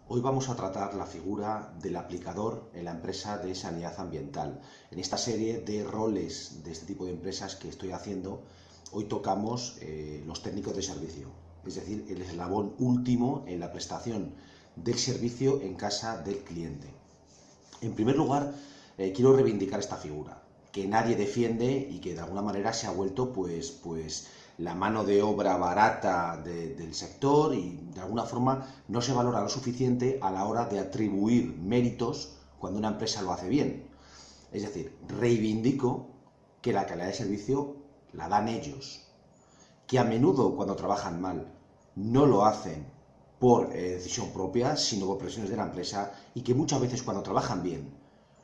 Hoy vamos a tratar la figura del aplicador en la empresa de sanidad ambiental. En esta serie de roles de este tipo de empresas que estoy haciendo, hoy tocamos los técnicos de servicio, es decir, el eslabón último en la prestación del servicio en casa del cliente. En primer lugar, quiero reivindicar esta figura, que nadie defiende y que de alguna manera se ha vuelto pues la mano de obra barata del sector y de alguna forma no se valora lo suficiente a la hora de atribuir méritos cuando una empresa lo hace bien. Es decir, reivindico que la calidad de servicio la dan ellos, que a menudo cuando trabajan mal no lo hacen por decisión propia, sino por presiones de la empresa, y que muchas veces cuando trabajan bien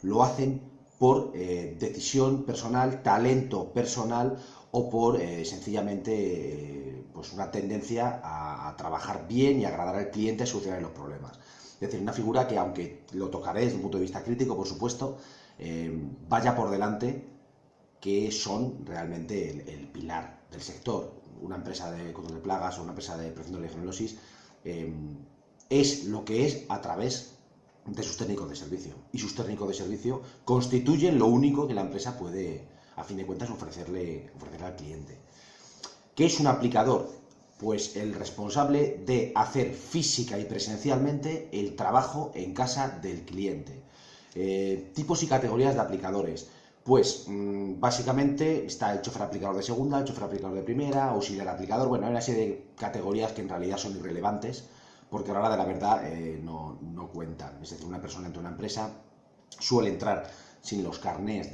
lo hacen por decisión personal, talento personal o por sencillamente pues una tendencia a trabajar bien y agradar al cliente, a solucionar los problemas. Es decir, una figura que, aunque lo tocaré desde un punto de vista crítico, por supuesto, vaya por delante, que son realmente el pilar del sector. Una empresa de control de plagas o una empresa de prevención de legionellosis es lo que es a través de sus técnicos de servicio. Y sus técnicos de servicio constituyen lo único que la empresa puede, a fin de cuentas, ofrecerle al cliente. ¿Qué es un aplicador? Pues el responsable de hacer física y presencialmente el trabajo en casa del cliente. Tipos y categorías de aplicadores. Pues básicamente está el chofer aplicador de segunda, el chofer aplicador de primera, auxiliar aplicador. Bueno, hay una serie de categorías que en realidad son irrelevantes porque a la hora de la verdad no cuentan. Es decir, una persona entra a una empresa, suele entrar sin los carnés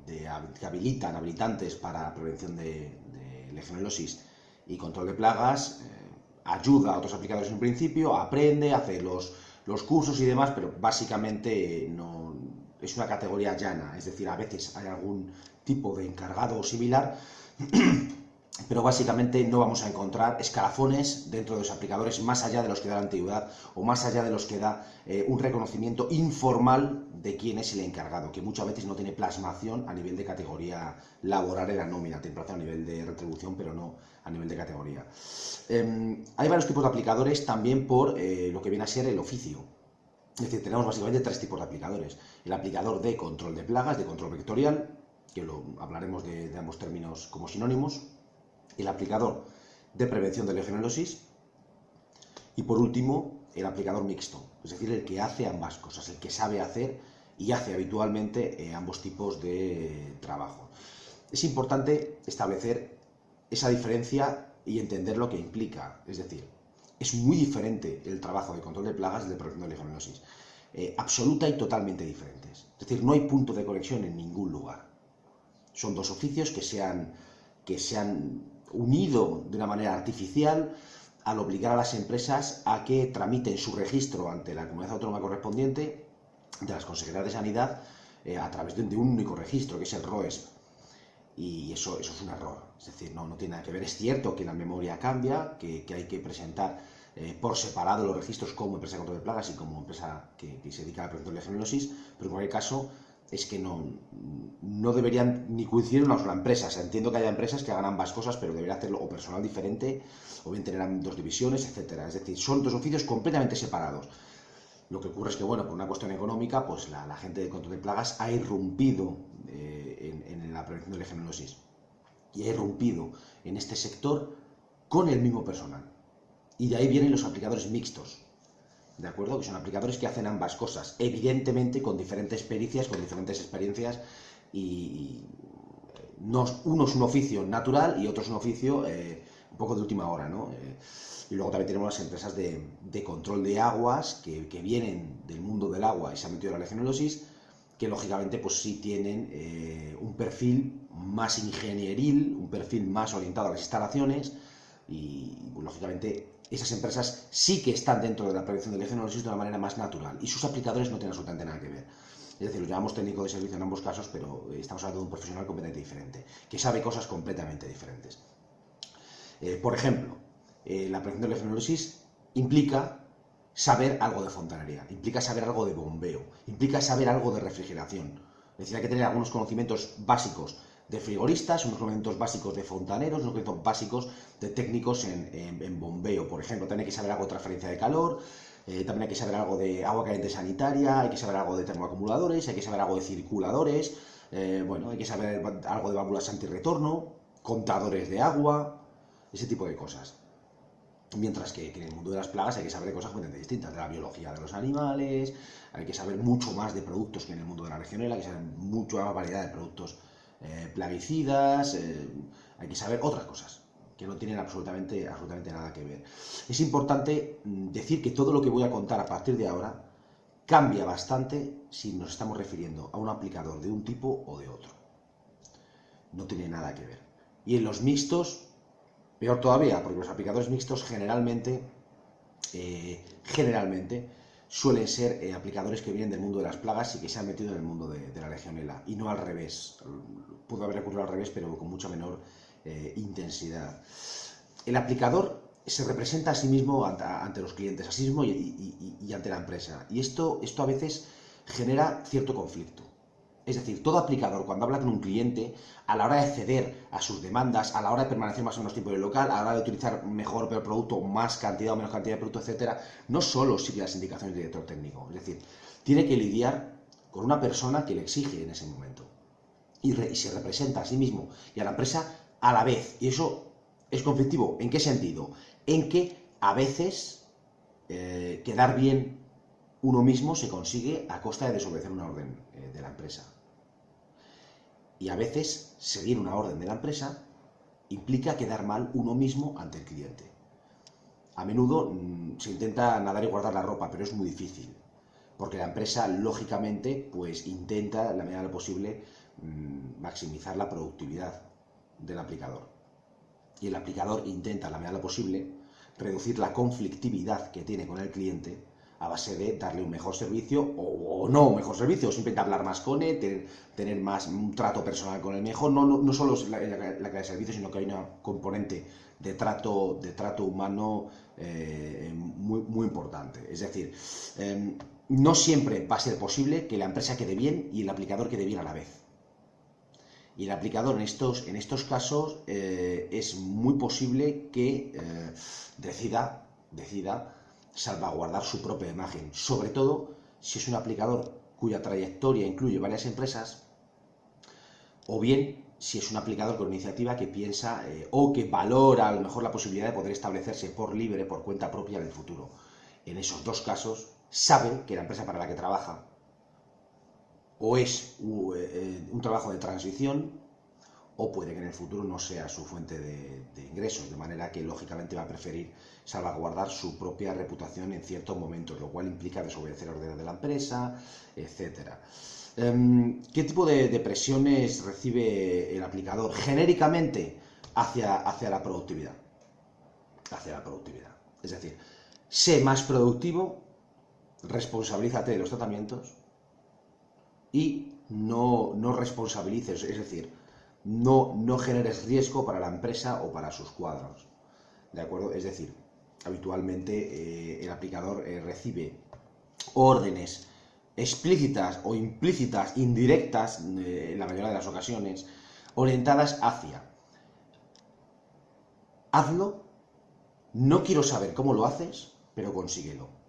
que habilitantes para prevención de legionellosis y control de plagas, ayuda a otros aplicadores en principio, aprende, hace los cursos y demás, pero básicamente no es una categoría llana, es decir, a veces hay algún tipo de encargado o similar, pero básicamente no vamos a encontrar escalafones dentro de los aplicadores más allá de los que da la antigüedad o más allá de los que da un reconocimiento informal de quién es el encargado, que muchas veces no tiene plasmación a nivel de categoría laboral en la nómina, tiene plasmación a nivel de retribución, pero no a nivel de categoría. Hay varios tipos de aplicadores también por lo que viene a ser el oficio. Es decir, tenemos básicamente tres tipos de aplicadores. El aplicador de control de plagas, de control vectorial, que hablaremos de ambos términos como sinónimos. El aplicador de prevención de legionellosis y, por último, el aplicador mixto, es decir, el que hace ambas cosas, el que sabe hacer y hace habitualmente ambos tipos de trabajo. Es importante establecer esa diferencia y entender lo que implica, es decir, es muy diferente el trabajo de control de plagas del de prevención de legionellosis, absoluta y totalmente diferentes. Es decir, no hay punto de conexión en ningún lugar. Son dos oficios que se han unido de una manera artificial al obligar a las empresas a que tramiten su registro ante la comunidad autónoma correspondiente de las consejerías de sanidad a través de un único registro, que es el ROESP. Y eso es un error, es decir, no tiene nada que ver. Es cierto que la memoria cambia, que hay que presentar por separado los registros como empresa de control de plagas y como empresa que se dedica a la prevención de legionellosis, pero en cualquier caso es que no deberían ni coincidir en una sola empresa. O sea, entiendo que haya empresas que hagan ambas cosas, pero debería hacerlo o personal diferente, o bien tener dos divisiones, etcétera. Es decir, son dos oficios completamente separados. Lo que ocurre es que, bueno, por una cuestión económica, pues la gente de control de plagas ha irrumpido en la prevención de legionellosis y ha irrumpido en este sector con el mismo personal. Y de ahí vienen los aplicadores mixtos, ¿de acuerdo? Que son aplicadores que hacen ambas cosas, evidentemente con diferentes pericias, con diferentes experiencias, y uno es un oficio natural y otro es un oficio un poco de última hora, ¿no? Y luego también tenemos las empresas de control de aguas que vienen del mundo del agua y se han metido en la legionellosis, que lógicamente pues sí tienen un perfil más ingenieril, un perfil más orientado a las instalaciones y pues, lógicamente esas empresas sí que están dentro de la prevención de legionellosis de una manera más natural y sus aplicadores no tienen absolutamente nada que ver. Es decir, lo llamamos técnico de servicio en ambos casos, pero estamos hablando de un profesional completamente diferente, que sabe cosas completamente diferentes. Por ejemplo, la prevención de legionellosis implica saber algo de fontanería, implica saber algo de bombeo, implica saber algo de refrigeración. Es decir, hay que tener algunos conocimientos básicos de frigoristas, unos conocimientos básicos de fontaneros, unos conocimientos básicos de técnicos en bombeo. Por ejemplo, también hay que saber algo de transferencia de calor, También hay que saber algo de agua caliente sanitaria, hay que saber algo de termoacumuladores, hay que saber algo de circuladores, bueno, hay que saber algo de válvulas antirretorno, contadores de agua, ese tipo de cosas. Mientras que en el mundo de las plagas hay que saber de cosas completamente distintas, de la biología de los animales, hay que saber mucho más de productos que en el mundo de la legionela, hay que saber mucha más variedad de productos plaguicidas, hay que saber otras cosas que no tienen absolutamente nada que ver. Es importante decir que todo lo que voy a contar a partir de ahora cambia bastante si nos estamos refiriendo a un aplicador de un tipo o de otro. No tiene nada que ver. Y en los mixtos, peor todavía, porque los aplicadores mixtos generalmente suelen ser aplicadores que vienen del mundo de las plagas y que se han metido en el mundo de la legionela, y no al revés. Pudo haber ocurrido al revés, pero con mucha menor intensidad. El aplicador se representa a sí mismo ante los clientes, a sí mismo y ante la empresa. Y esto a veces genera cierto conflicto. Es decir, todo aplicador, cuando habla con un cliente, a la hora de ceder a sus demandas, a la hora de permanecer más o menos tiempo en el local, a la hora de utilizar mejor o peor producto, más cantidad o menos cantidad de producto, etcétera, no solo sigue las indicaciones del director técnico. Es decir, tiene que lidiar con una persona que le exige en ese momento. Y se representa a sí mismo y a la empresa a la vez. Y eso es conflictivo. ¿En qué sentido? En que a veces quedar bien uno mismo se consigue a costa de desobedecer una orden de la empresa. Y a veces seguir una orden de la empresa implica quedar mal uno mismo ante el cliente. A menudo se intenta nadar y guardar la ropa, pero es muy difícil, porque la empresa, lógicamente, pues intenta, en la medida de lo posible, maximizar la productividad del aplicador. Y el aplicador intenta, en la medida de lo posible, reducir la conflictividad que tiene con el cliente a base de darle un mejor servicio o no un mejor servicio, simplemente hablar más con él, tener más un trato personal con él mejor. No solo la calidad de servicio, sino que hay una componente de trato humano muy importante. Es decir, no siempre va a ser posible que la empresa quede bien y el aplicador quede bien a la vez. Y el aplicador en estos casos es muy posible que decida salvaguardar su propia imagen, sobre todo si es un aplicador cuya trayectoria incluye varias empresas, o bien si es un aplicador con iniciativa que piensa o que valora a lo mejor la posibilidad de poder establecerse por libre, por cuenta propia en el futuro. En esos dos casos, sabe que la empresa para la que trabaja o es un trabajo de transición, o puede que en el futuro no sea su fuente de ingresos, de manera que lógicamente va a preferir salvaguardar su propia reputación en ciertos momentos, lo cual implica desobedecer órdenes de la empresa, etcétera. ¿Qué tipo de presiones recibe el aplicador genéricamente hacia la productividad? Hacia la productividad. Es decir, sé más productivo, responsabilízate de los tratamientos y no responsabilices, es decir, no generes riesgo para la empresa o para sus cuadros, ¿de acuerdo? Es decir, habitualmente el aplicador recibe órdenes explícitas o implícitas, indirectas, en la mayoría de las ocasiones, orientadas hacia hazlo, no quiero saber cómo lo haces, pero consíguelo.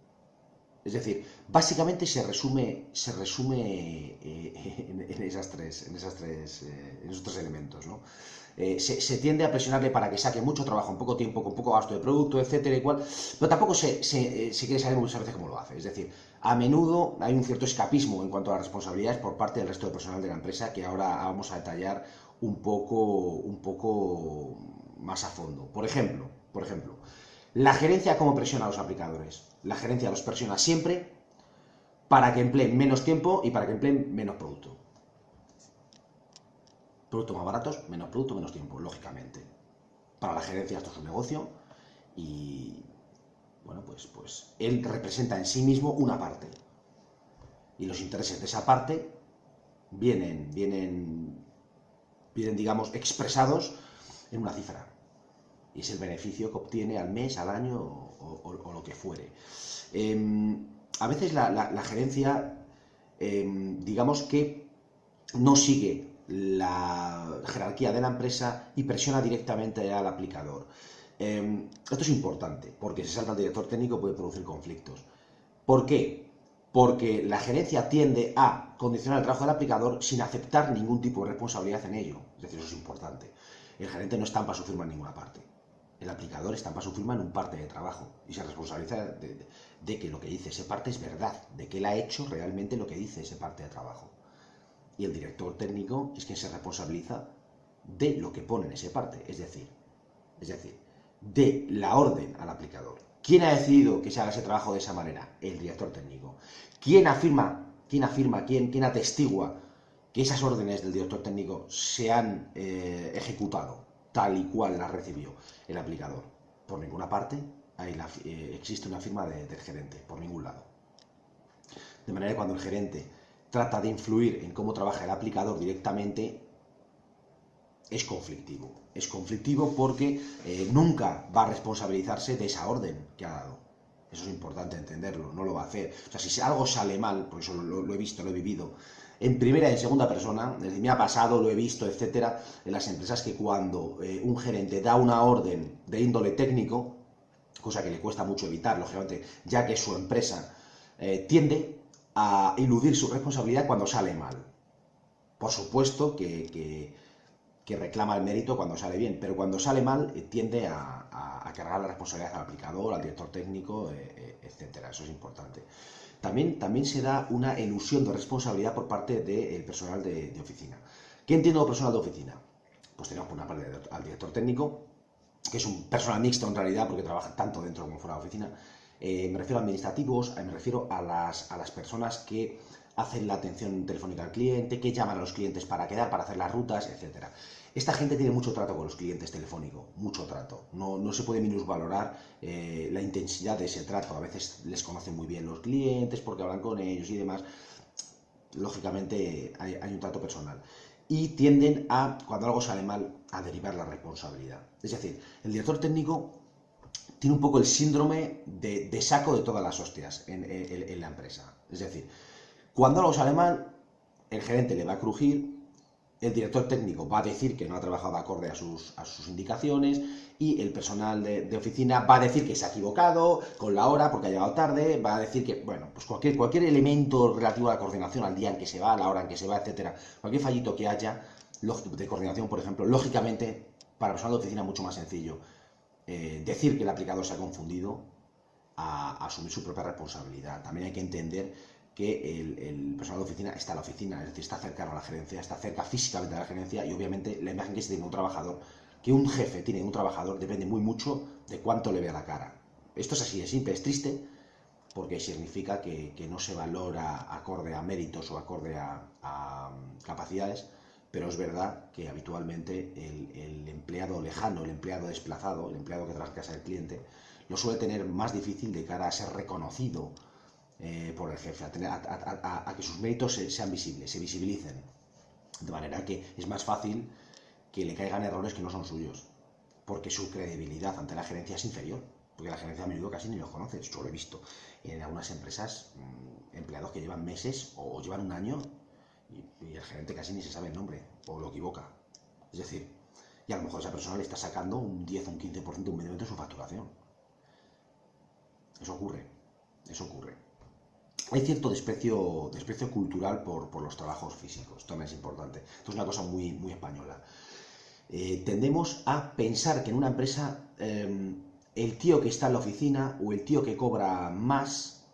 Es decir, básicamente se resume en esos tres elementos, ¿no? Se tiende a presionarle para que saque mucho trabajo en poco tiempo, con poco gasto de producto, etcétera, igual, pero tampoco se quiere saber muchas veces cómo lo hace. Es decir, a menudo hay un cierto escapismo en cuanto a las responsabilidades por parte del resto del personal de la empresa, que ahora vamos a detallar un poco más a fondo. Por ejemplo, la gerencia, ¿cómo presiona a los aplicadores? La gerencia los presiona siempre para que empleen menos tiempo y para que empleen menos producto. Productos más baratos, menos producto, menos tiempo, lógicamente. Para la gerencia esto es un negocio y, bueno, pues él representa en sí mismo una parte. Y los intereses de esa parte vienen digamos, expresados en una cifra. Y es el beneficio que obtiene al mes, al año o lo que fuere. A veces la gerencia, digamos que no sigue la jerarquía de la empresa y presiona directamente al aplicador. Esto es importante, porque si salta el director técnico puede producir conflictos. ¿Por qué? Porque la gerencia tiende a condicionar el trabajo del aplicador sin aceptar ningún tipo de responsabilidad en ello. Es decir, eso es importante. El gerente no estampa su firma en ninguna parte. El aplicador estampa su firma en un parte de trabajo y se responsabiliza de que lo que dice ese parte es verdad, de que él ha hecho realmente lo que dice ese parte de trabajo. Y el director técnico es quien se responsabiliza de lo que pone en ese parte, es decir, de la orden al aplicador. ¿Quién ha decidido que se haga ese trabajo de esa manera? El director técnico. ¿Quién atestigua que esas órdenes del director técnico se han ejecutado tal y cual las recibió el aplicador? Por ninguna parte existe una firma del gerente, por ningún lado. De manera que cuando el gerente trata de influir en cómo trabaja el aplicador directamente, es conflictivo. Es conflictivo porque nunca va a responsabilizarse de esa orden que ha dado. Eso es importante entenderlo, no lo va a hacer. O sea, si algo sale mal, por eso lo he visto, lo he vivido, en primera y en segunda persona, es decir, me ha pasado, lo he visto, etcétera, en las empresas que cuando un gerente da una orden de índole técnico, cosa que le cuesta mucho evitar, lógicamente, ya que su empresa tiende a eludir su responsabilidad cuando sale mal. Por supuesto que reclama el mérito cuando sale bien, pero cuando sale mal tiende a cargar la responsabilidad al aplicador, al director técnico, etcétera. Eso es importante. También se da una ilusión de responsabilidad por parte del personal de oficina. ¿Qué entiendo de personal de oficina? Pues tenemos por una parte al director técnico, que es un personal mixto en realidad, porque trabaja tanto dentro como fuera de la oficina. Me refiero a administrativos, me refiero a las personas que hacen la atención telefónica al cliente, que llaman a los clientes para quedar, para hacer las rutas, etc. Esta gente tiene mucho trato con los clientes telefónico, mucho trato. No se puede minusvalorar la intensidad de ese trato. A veces les conocen muy bien los clientes porque hablan con ellos y demás. Lógicamente hay un trato personal. Y tienden a, cuando algo sale mal, a derivar la responsabilidad. Es decir, el director técnico tiene un poco el síndrome de saco de todas las hostias en la empresa. Es decir, cuando algo sale mal, el gerente le va a crujir, el director técnico va a decir que no ha trabajado acorde a sus indicaciones y el personal de oficina va a decir que se ha equivocado con la hora porque ha llegado tarde, va a decir que, bueno, pues cualquier elemento relativo a la coordinación, al día en que se va, a la hora en que se va, etcétera, cualquier fallito que haya de coordinación, por ejemplo, lógicamente, para el personal de oficina es mucho más sencillo decir que el aplicador se ha confundido a asumir su propia responsabilidad. También hay que entender que el personal de oficina está en la oficina, es decir, está cercano a la gerencia, está cerca físicamente de la gerencia y obviamente la imagen que se tiene de un trabajador, que un jefe tiene de un trabajador, depende muy mucho de cuánto le vea la cara. Esto es así, es simple, es triste, porque significa que no se valora acorde a méritos o acorde a capacidades, pero es verdad que habitualmente el empleado lejano, el empleado desplazado, el empleado que trabaja en casa del cliente, lo suele tener más difícil de cara a ser reconocido por el jefe, a que sus méritos sean visibles, se visibilicen. De manera que es más fácil que le caigan errores que no son suyos, porque su credibilidad ante la gerencia es inferior, porque la gerencia a menudo casi ni los conoce. Yo lo he visto en algunas empresas, empleados que llevan meses o llevan un año y el gerente casi ni se sabe el nombre, o lo equivoca. Es decir, y a lo mejor esa persona le está sacando un 10 o un 15%, un medio de su facturación. Eso ocurre, eso ocurre. Hay cierto desprecio cultural por los trabajos físicos, también es importante. Esto es una cosa muy, muy española. Tendemos a pensar que en una empresa el tío que está en la oficina o el tío que cobra más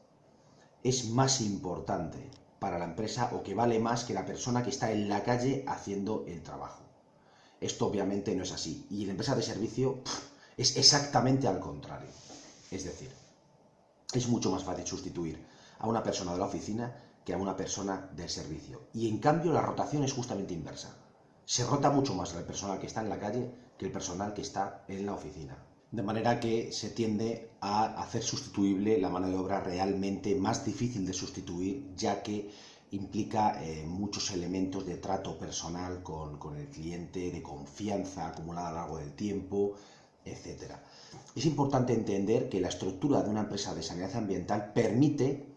es más importante para la empresa o que vale más que la persona que está en la calle haciendo el trabajo. Esto obviamente no es así. Y en la empresa de servicio es exactamente al contrario. Es decir, es mucho más fácil sustituir a una persona de la oficina que a una persona del servicio. Y en cambio la rotación es justamente inversa. Se rota mucho más el personal que está en la calle que el personal que está en la oficina. De manera que se tiende a hacer sustituible la mano de obra realmente más difícil de sustituir, ya que implica muchos elementos de trato personal con el cliente, de confianza acumulada a lo largo del tiempo, etc. Es importante entender que la estructura de una empresa de sanidad ambiental permite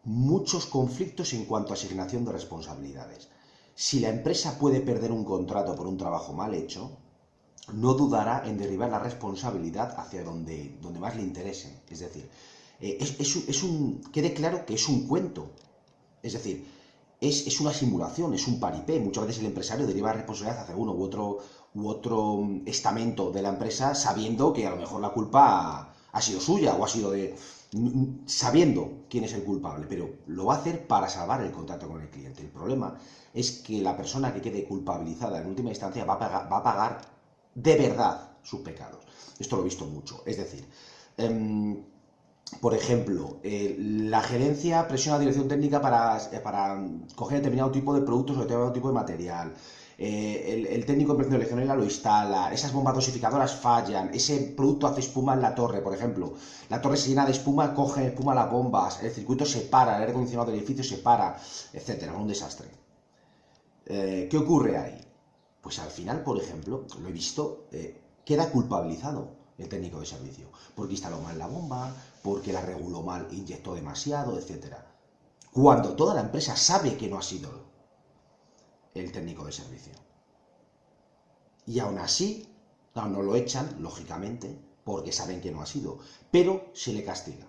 muchos conflictos en cuanto a asignación de responsabilidades. Si la empresa puede perder un contrato por un trabajo mal hecho, no dudará en derribar la responsabilidad hacia donde más le interese. Es decir, quede claro que es un cuento. Es decir, es una simulación, es un paripé. Muchas veces el empresario deriva responsabilidad hacia uno u otro estamento de la empresa sabiendo que a lo mejor la culpa ha sido suya o ha sido sabiendo quién es el culpable, pero lo va a hacer para salvar el contrato con el cliente. El problema es que la persona que quede culpabilizada en última instancia va a pagar de verdad sus pecados. Esto lo he visto mucho. Es decir, por ejemplo, la gerencia presiona a la dirección técnica para coger determinado tipo de productos o determinado tipo de material. El técnico de operación de legionela lo instala, esas bombas dosificadoras fallan, ese producto hace espuma en la torre, por ejemplo. La torre se llena de espuma, coge espuma las bombas, el circuito se para, el aire acondicionado del edificio se para, etcétera, un desastre. ¿Qué ocurre ahí? Pues al final, por ejemplo, lo he visto, queda culpabilizado el técnico de servicio, porque instaló mal la bomba, porque la reguló mal, inyectó demasiado, etcétera. Cuando toda la empresa sabe que no ha sido el técnico de servicio. Y aún así, no lo echan, lógicamente, porque saben que no ha sido, pero se le castiga.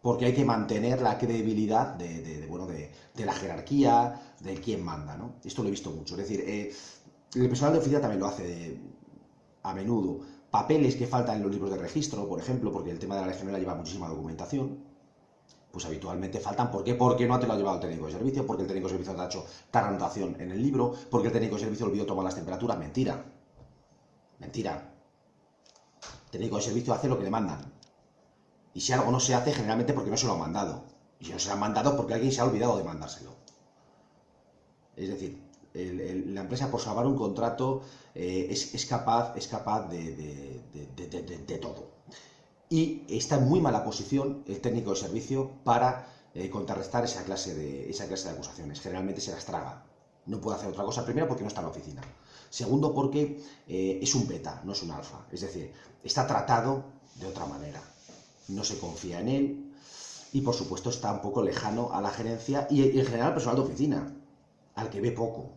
Porque hay que mantener la credibilidad de la jerarquía, del quién manda, ¿no? Esto lo he visto mucho. Es decir, el personal de oficina también lo hace a menudo. Papeles que faltan en los libros de registro, por ejemplo, porque el tema de la legionela lleva muchísima documentación, pues habitualmente faltan. ¿Por qué? Porque no te lo ha llevado el técnico de servicio, porque el técnico de servicio te ha hecho tal anotación en el libro, porque el técnico de servicio olvidó tomar las temperaturas. Mentira. Mentira. El técnico de servicio hace lo que le mandan. Y si algo no se hace, generalmente porque no se lo han mandado. Y si no se lo han mandado, porque alguien se ha olvidado de mandárselo. Es decir, la empresa, por salvar un contrato, es capaz de todo. Y está en muy mala posición el técnico de servicio para contrarrestar esa clase de acusaciones. Generalmente se las traga. No puede hacer otra cosa. Primero, porque no está en la oficina. Segundo, porque es un beta, no es un alfa. Es decir, está tratado de otra manera. No se confía en él y, por supuesto, está un poco lejano a la gerencia y en general al personal de oficina, al que ve poco.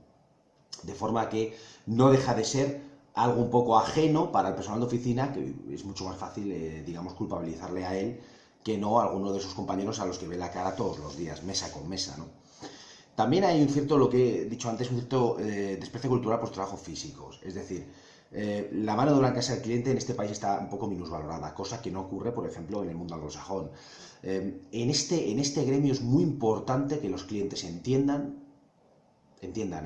De forma que no deja de ser algo un poco ajeno para el personal de oficina, que es mucho más fácil, digamos, culpabilizarle a él que no a alguno de sus compañeros a los que ve la cara todos los días, mesa con mesa, ¿no? También hay un cierto, lo que he dicho antes, un cierto desprecio cultural por los trabajos físicos. Es decir, la mano de obra en casa del cliente en este país está un poco minusvalorada, cosa que no ocurre, por ejemplo, en el mundo anglosajón. En este gremio es muy importante que los clientes entiendan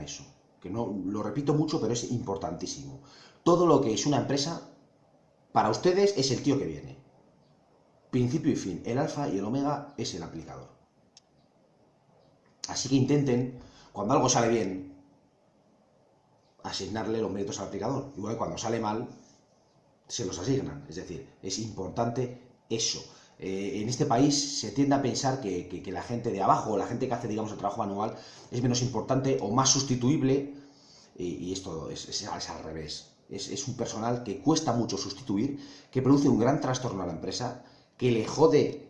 eso. Que no, lo repito mucho, pero es importantísimo. Todo lo que es una empresa, para ustedes es el tío que viene. Principio y fin. El alfa y el omega es el aplicador. Así que intenten, cuando algo sale bien, asignarle los méritos al aplicador. Igual que cuando sale mal, se los asignan. Es decir, es importante eso. En este país se tiende a pensar que la gente de abajo, o la gente que hace, digamos, el trabajo manual, es menos importante o más sustituible, y esto es al revés. Es un personal que cuesta mucho sustituir, que produce un gran trastorno a la empresa, que le jode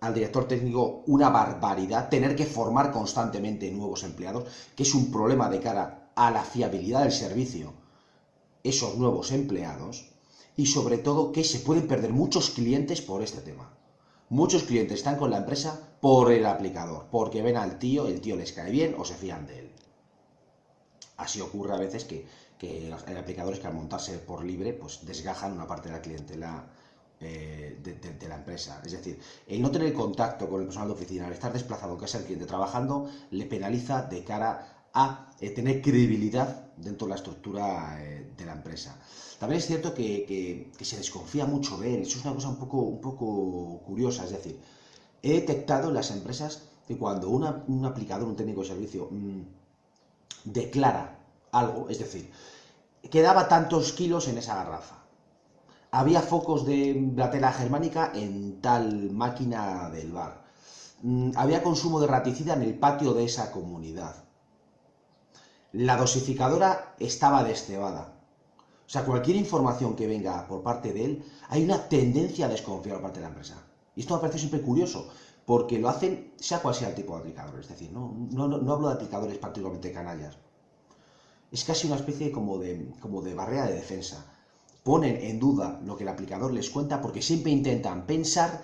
al director técnico una barbaridad, tener que formar constantemente nuevos empleados, que es un problema de cara a la fiabilidad del servicio, esos nuevos empleados, y sobre todo que se pueden perder muchos clientes por este tema. Muchos clientes están con la empresa por el aplicador, porque ven al tío, el tío les cae bien o se fían de él. Así ocurre a veces que hay aplicadores que al montarse por libre, pues desgajan una parte de la clientela de la empresa. Es decir, el no tener contacto con el personal de oficina, al estar desplazado en casa del cliente trabajando, le penaliza de cara a tener credibilidad dentro de la estructura de la empresa. También es cierto que se desconfía mucho de él. Eso es una cosa un poco curiosa. Es decir, he detectado en las empresas que cuando un aplicador, un técnico de servicio, declara algo, es decir, quedaba tantos kilos en esa garrafa, había focos de la tela germánica en tal máquina del bar, había consumo de raticida en el patio de esa comunidad, la dosificadora estaba descebada. O sea, cualquier información que venga por parte de él, hay una tendencia a desconfiar por parte de la empresa. Y esto me parece siempre curioso, porque lo hacen sea cual sea el tipo de aplicador. Es decir, no hablo de aplicadores particularmente canallas. Es casi una especie como de barrera de defensa. ponen en duda lo que el aplicador les cuenta porque siempre intentan pensar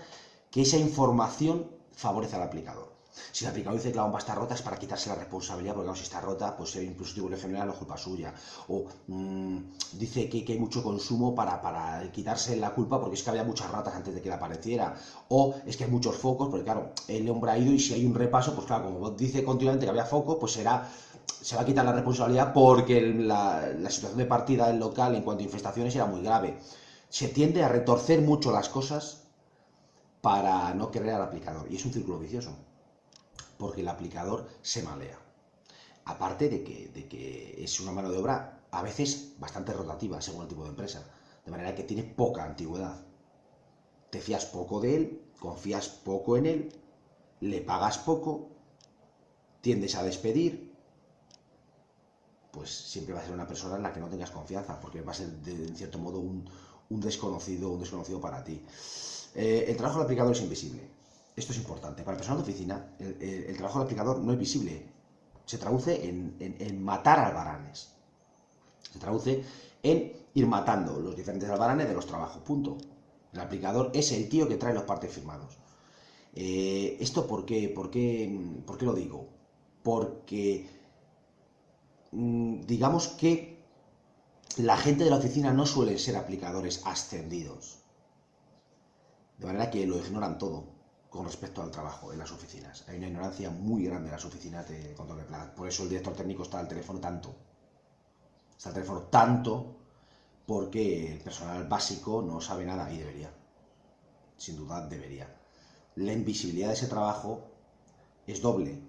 que esa información favorece al aplicador. Si el aplicador dice que la bomba está rota es para quitarse la responsabilidad, porque claro, si está rota, pues si hay un dispositivo general no es culpa suya. O dice que hay mucho consumo para quitarse la culpa porque es que había muchas ratas antes de que le apareciera. O es que hay muchos focos, porque claro, el hombre ha ido y si hay un repaso, pues claro, como dice continuamente que había foco, pues se va a quitar la responsabilidad porque la situación de partida del local en cuanto a infestaciones era muy grave. Se tiende a retorcer mucho las cosas para no querer al aplicador. Y es un círculo vicioso, porque el aplicador se malea. Aparte de que es una mano de obra a veces bastante rotativa según el tipo de empresa, de manera que tiene poca antigüedad. Te fías poco de él, confías poco en él, le pagas poco, tiendes a despedir, pues siempre va a ser una persona en la que no tengas confianza, porque va a ser en cierto modo un desconocido para ti. El trabajo del aplicador es invisible. Esto es importante. Para el personal de oficina, el trabajo del aplicador no es visible. Se traduce en matar albaranes. Se traduce en ir matando los diferentes albaranes de los trabajos. Punto. El aplicador es el tío que trae los partes firmados. ¿Esto por qué lo digo? Porque digamos que la gente de la oficina no suelen ser aplicadores ascendidos. De manera que lo ignoran todo con respecto al trabajo en las oficinas. Hay una ignorancia muy grande en las oficinas de control de plagas. Por eso el director técnico está al teléfono tanto. Está al teléfono tanto porque el personal básico no sabe nada y debería. Sin duda debería. La invisibilidad de ese trabajo es doble.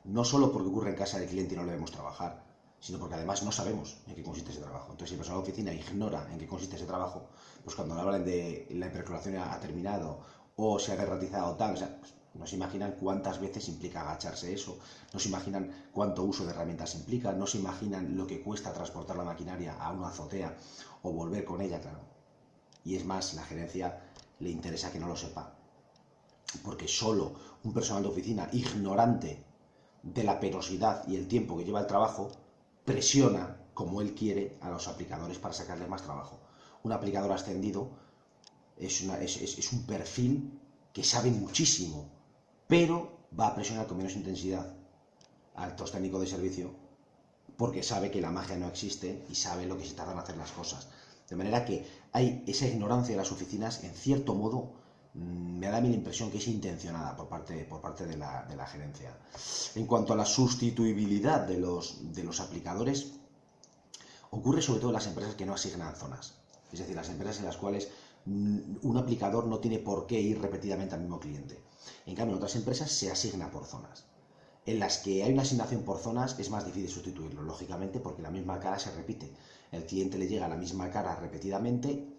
No solo porque ocurre en casa del cliente y no lo debemos trabajar, sino porque además no sabemos en qué consiste ese trabajo. Entonces, si el personal de oficina ignora en qué consiste ese trabajo, pues cuando le hablan de la hipercloración ha terminado o se ha derratizado tal, o sea, pues no se imaginan cuántas veces implica agacharse eso, no se imaginan cuánto uso de herramientas implica, no se imaginan lo que cuesta transportar la maquinaria a una azotea o volver con ella, claro. Y es más, la gerencia le interesa que no lo sepa, porque solo un personal de oficina ignorante de la penosidad y el tiempo que lleva el trabajo presiona como él quiere a los aplicadores para sacarle más trabajo. Un aplicador ascendido es un perfil que sabe muchísimo, pero va a presionar con menos intensidad a altos técnicos de servicio porque sabe que la magia no existe y sabe lo que se tardan en hacer las cosas. De manera que hay esa ignorancia de las oficinas, en cierto modo, me da a mí la impresión que es intencionada por parte de la gerencia. En cuanto a la sustituibilidad de los aplicadores, ocurre sobre todo en las empresas que no asignan zonas. Es decir, las empresas en las cuales un aplicador no tiene por qué ir repetidamente al mismo cliente. En cambio, en otras empresas se asigna por zonas. En las que hay una asignación por zonas es más difícil sustituirlo, lógicamente, porque la misma cara se repite. El cliente le llega la misma cara repetidamente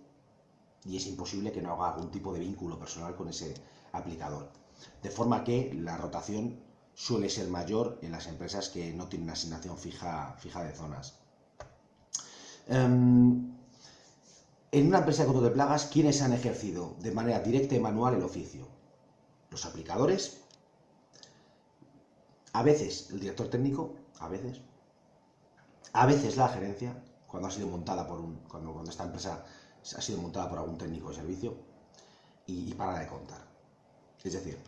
y es imposible que no haga algún tipo de vínculo personal con ese aplicador. De forma que la rotación suele ser mayor en las empresas que no tienen una asignación fija de zonas. En una empresa de control de plagas, ¿quiénes han ejercido de manera directa y manual el oficio? Los aplicadores, a veces el director técnico, a veces la gerencia, cuando ha sido montada cuando esta empresa ha sido montada por algún técnico de servicio, y para de contar. Es decir,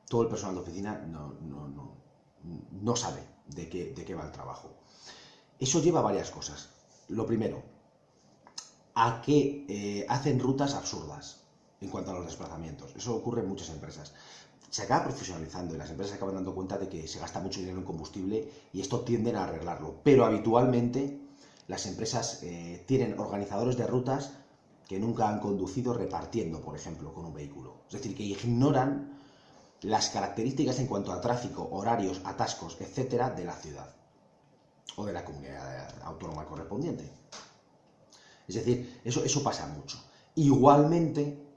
todo el personal de oficina no sabe de qué va el trabajo. Eso lleva a varias cosas. Lo primero, a que hacen rutas absurdas en cuanto a los desplazamientos. Eso ocurre en muchas empresas. Se acaba profesionalizando y las empresas se acaban dando cuenta de que se gasta mucho dinero en combustible y esto tienden a arreglarlo. Pero habitualmente las empresas tienen organizadores de rutas que nunca han conducido repartiendo, por ejemplo, con un vehículo. Es decir, que ignoran las características en cuanto a tráfico, horarios, atascos, etcétera, de la ciudad o de la comunidad autónoma correspondiente. Es decir, eso pasa mucho. Igualmente,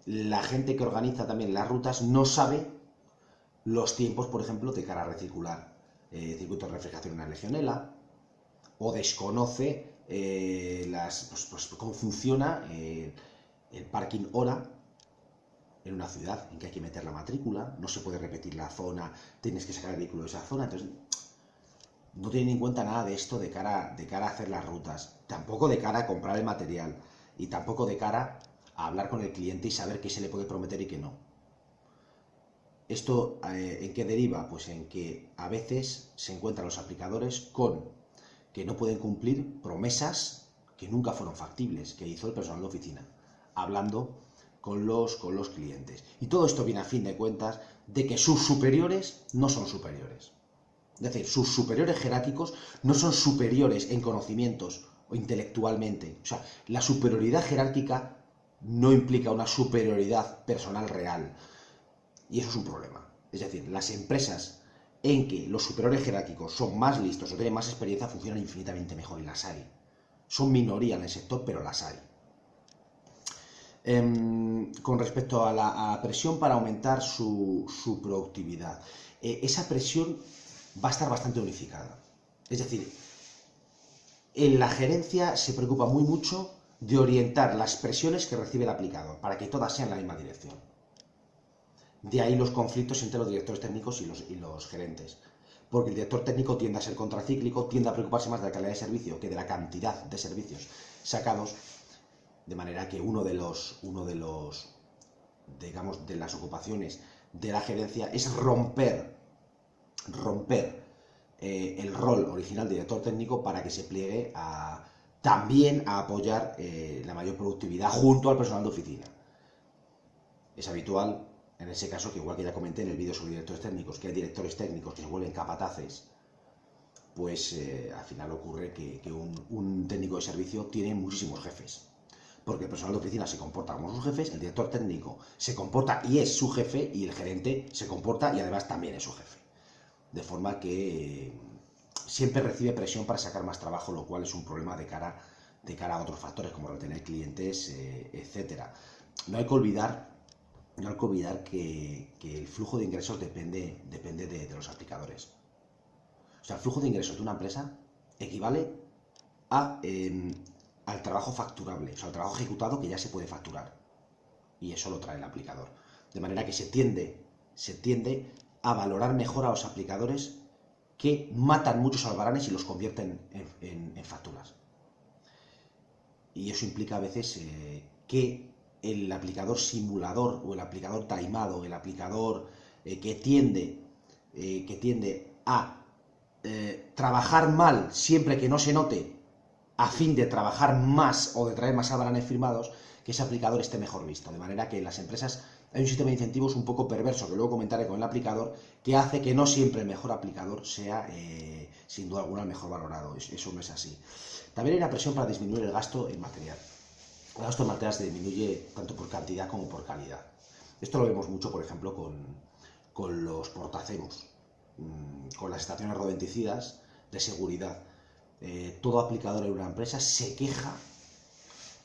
la gente que organiza también las rutas no sabe los tiempos, por ejemplo, de cara a recircular circuitos de refrigeración en una legionela, o desconoce cómo funciona el parking hora en una ciudad en que hay que meter la matrícula, no se puede repetir la zona, tienes que sacar el vehículo de esa zona, entonces no tienen en cuenta nada de esto de cara a hacer las rutas, tampoco de cara a comprar el material. y tampoco de cara a hablar con el cliente y saber qué se le puede prometer y qué no. ¿Esto en qué deriva? Pues en que a veces se encuentran los aplicadores con que no pueden cumplir promesas que nunca fueron factibles, que hizo el personal de oficina, hablando con los clientes. Y todo esto viene a fin de cuentas de que sus superiores no son superiores. Es decir, sus superiores jerárquicos no son superiores en conocimientos o intelectualmente. O sea, la superioridad jerárquica no implica una superioridad personal real. Y eso es un problema. Es decir, las empresas en que los superiores jerárquicos son más listos o tienen más experiencia funcionan infinitamente mejor, y las hay. Son minoría en el sector, pero las hay. Con respecto a la presión para aumentar su productividad, esa presión va a estar bastante unificada. Es decir, en la gerencia se preocupa muy mucho de orientar las presiones que recibe el aplicador para que todas sean en la misma dirección. De ahí los conflictos entre los directores técnicos y los gerentes. Porque el director técnico tiende a ser contracíclico, tiende a preocuparse más de la calidad de servicio que de la cantidad de servicios sacados, de manera que uno de las ocupaciones de la gerencia es romper el rol original de director técnico para que se pliegue también a apoyar la mayor productividad junto al personal de oficina. Es habitual, en ese caso, que igual que ya comenté en el vídeo sobre directores técnicos, que hay directores técnicos que se vuelven capataces, pues al final ocurre que un técnico de servicio tiene muchísimos jefes. Porque el personal de oficina se comporta como sus jefes, el director técnico se comporta y es su jefe, y el gerente se comporta y además también es su jefe. De forma que siempre recibe presión para sacar más trabajo, lo cual es un problema de cara a otros factores como retener clientes, etcétera. No hay que olvidar que el flujo de ingresos depende de los aplicadores. O sea, el flujo de ingresos de una empresa equivale al trabajo facturable, o sea, al trabajo ejecutado que ya se puede facturar. Y eso lo trae el aplicador. De manera que se tiende a valorar mejor a los aplicadores que matan muchos albaranes y los convierten en facturas. Y eso implica a veces que el aplicador simulador o el aplicador taimado, el aplicador que tiende a trabajar mal siempre que no se note, a fin de trabajar más o de traer más albaranes firmados, que ese aplicador esté mejor visto. De manera que en las empresas hay un sistema de incentivos un poco perverso, que luego comentaré con el aplicador, que hace que no siempre el mejor aplicador sea, sin duda alguna, el mejor valorado. Eso no es así. También hay una presión para disminuir el gasto en material. El gasto en material se disminuye tanto por cantidad como por calidad. Esto lo vemos mucho, por ejemplo, con los portacebos, con las estaciones rodenticidas de seguridad. Todo aplicador en una empresa se queja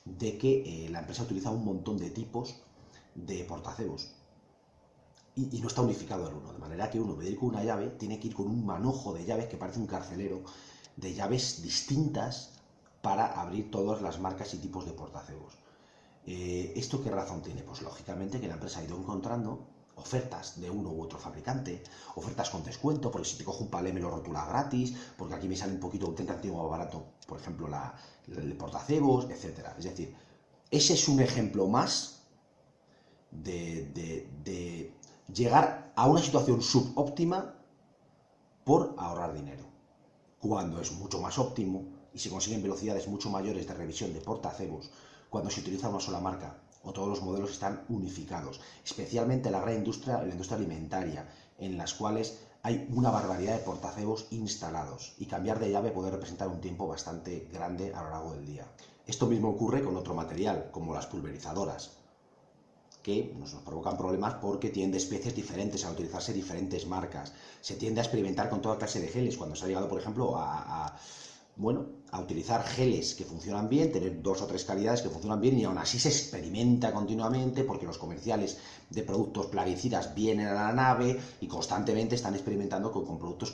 de que la empresa utiliza un montón de tipos de portacebos y no está unificado el uno, de manera que uno, en vez de ir con una llave, tiene que ir con un manojo de llaves que parece un carcelero, de llaves distintas para abrir todas las marcas y tipos de portacebos. ¿Esto qué razón tiene? Pues lógicamente que la empresa ha ido encontrando ofertas de uno u otro fabricante, ofertas con descuento, porque si te cojo un palé me lo rotula gratis, porque aquí me sale un poquito, un tentativo más barato, por ejemplo, el portacebos, etcétera. Es decir, ese es un ejemplo más de llegar a una situación subóptima por ahorrar dinero, cuando es mucho más óptimo y se consiguen velocidades mucho mayores de revisión de portacebos cuando se utiliza una sola marca o todos los modelos están unificados, especialmente en la gran industria, en la industria alimentaria, en las cuales hay una barbaridad de portacebos instalados, y cambiar de llave puede representar un tiempo bastante grande a lo largo del día. Esto mismo ocurre con otro material, como las pulverizadoras, que nos provocan problemas porque tienen especies diferentes, al utilizarse diferentes marcas. Se tiende a experimentar con toda clase de geles, cuando se ha llegado, por ejemplo, a utilizar geles que funcionan bien, tener 2 o 3 calidades que funcionan bien, y aún así se experimenta continuamente porque los comerciales de productos plaguicidas vienen a la nave y constantemente están experimentando con productos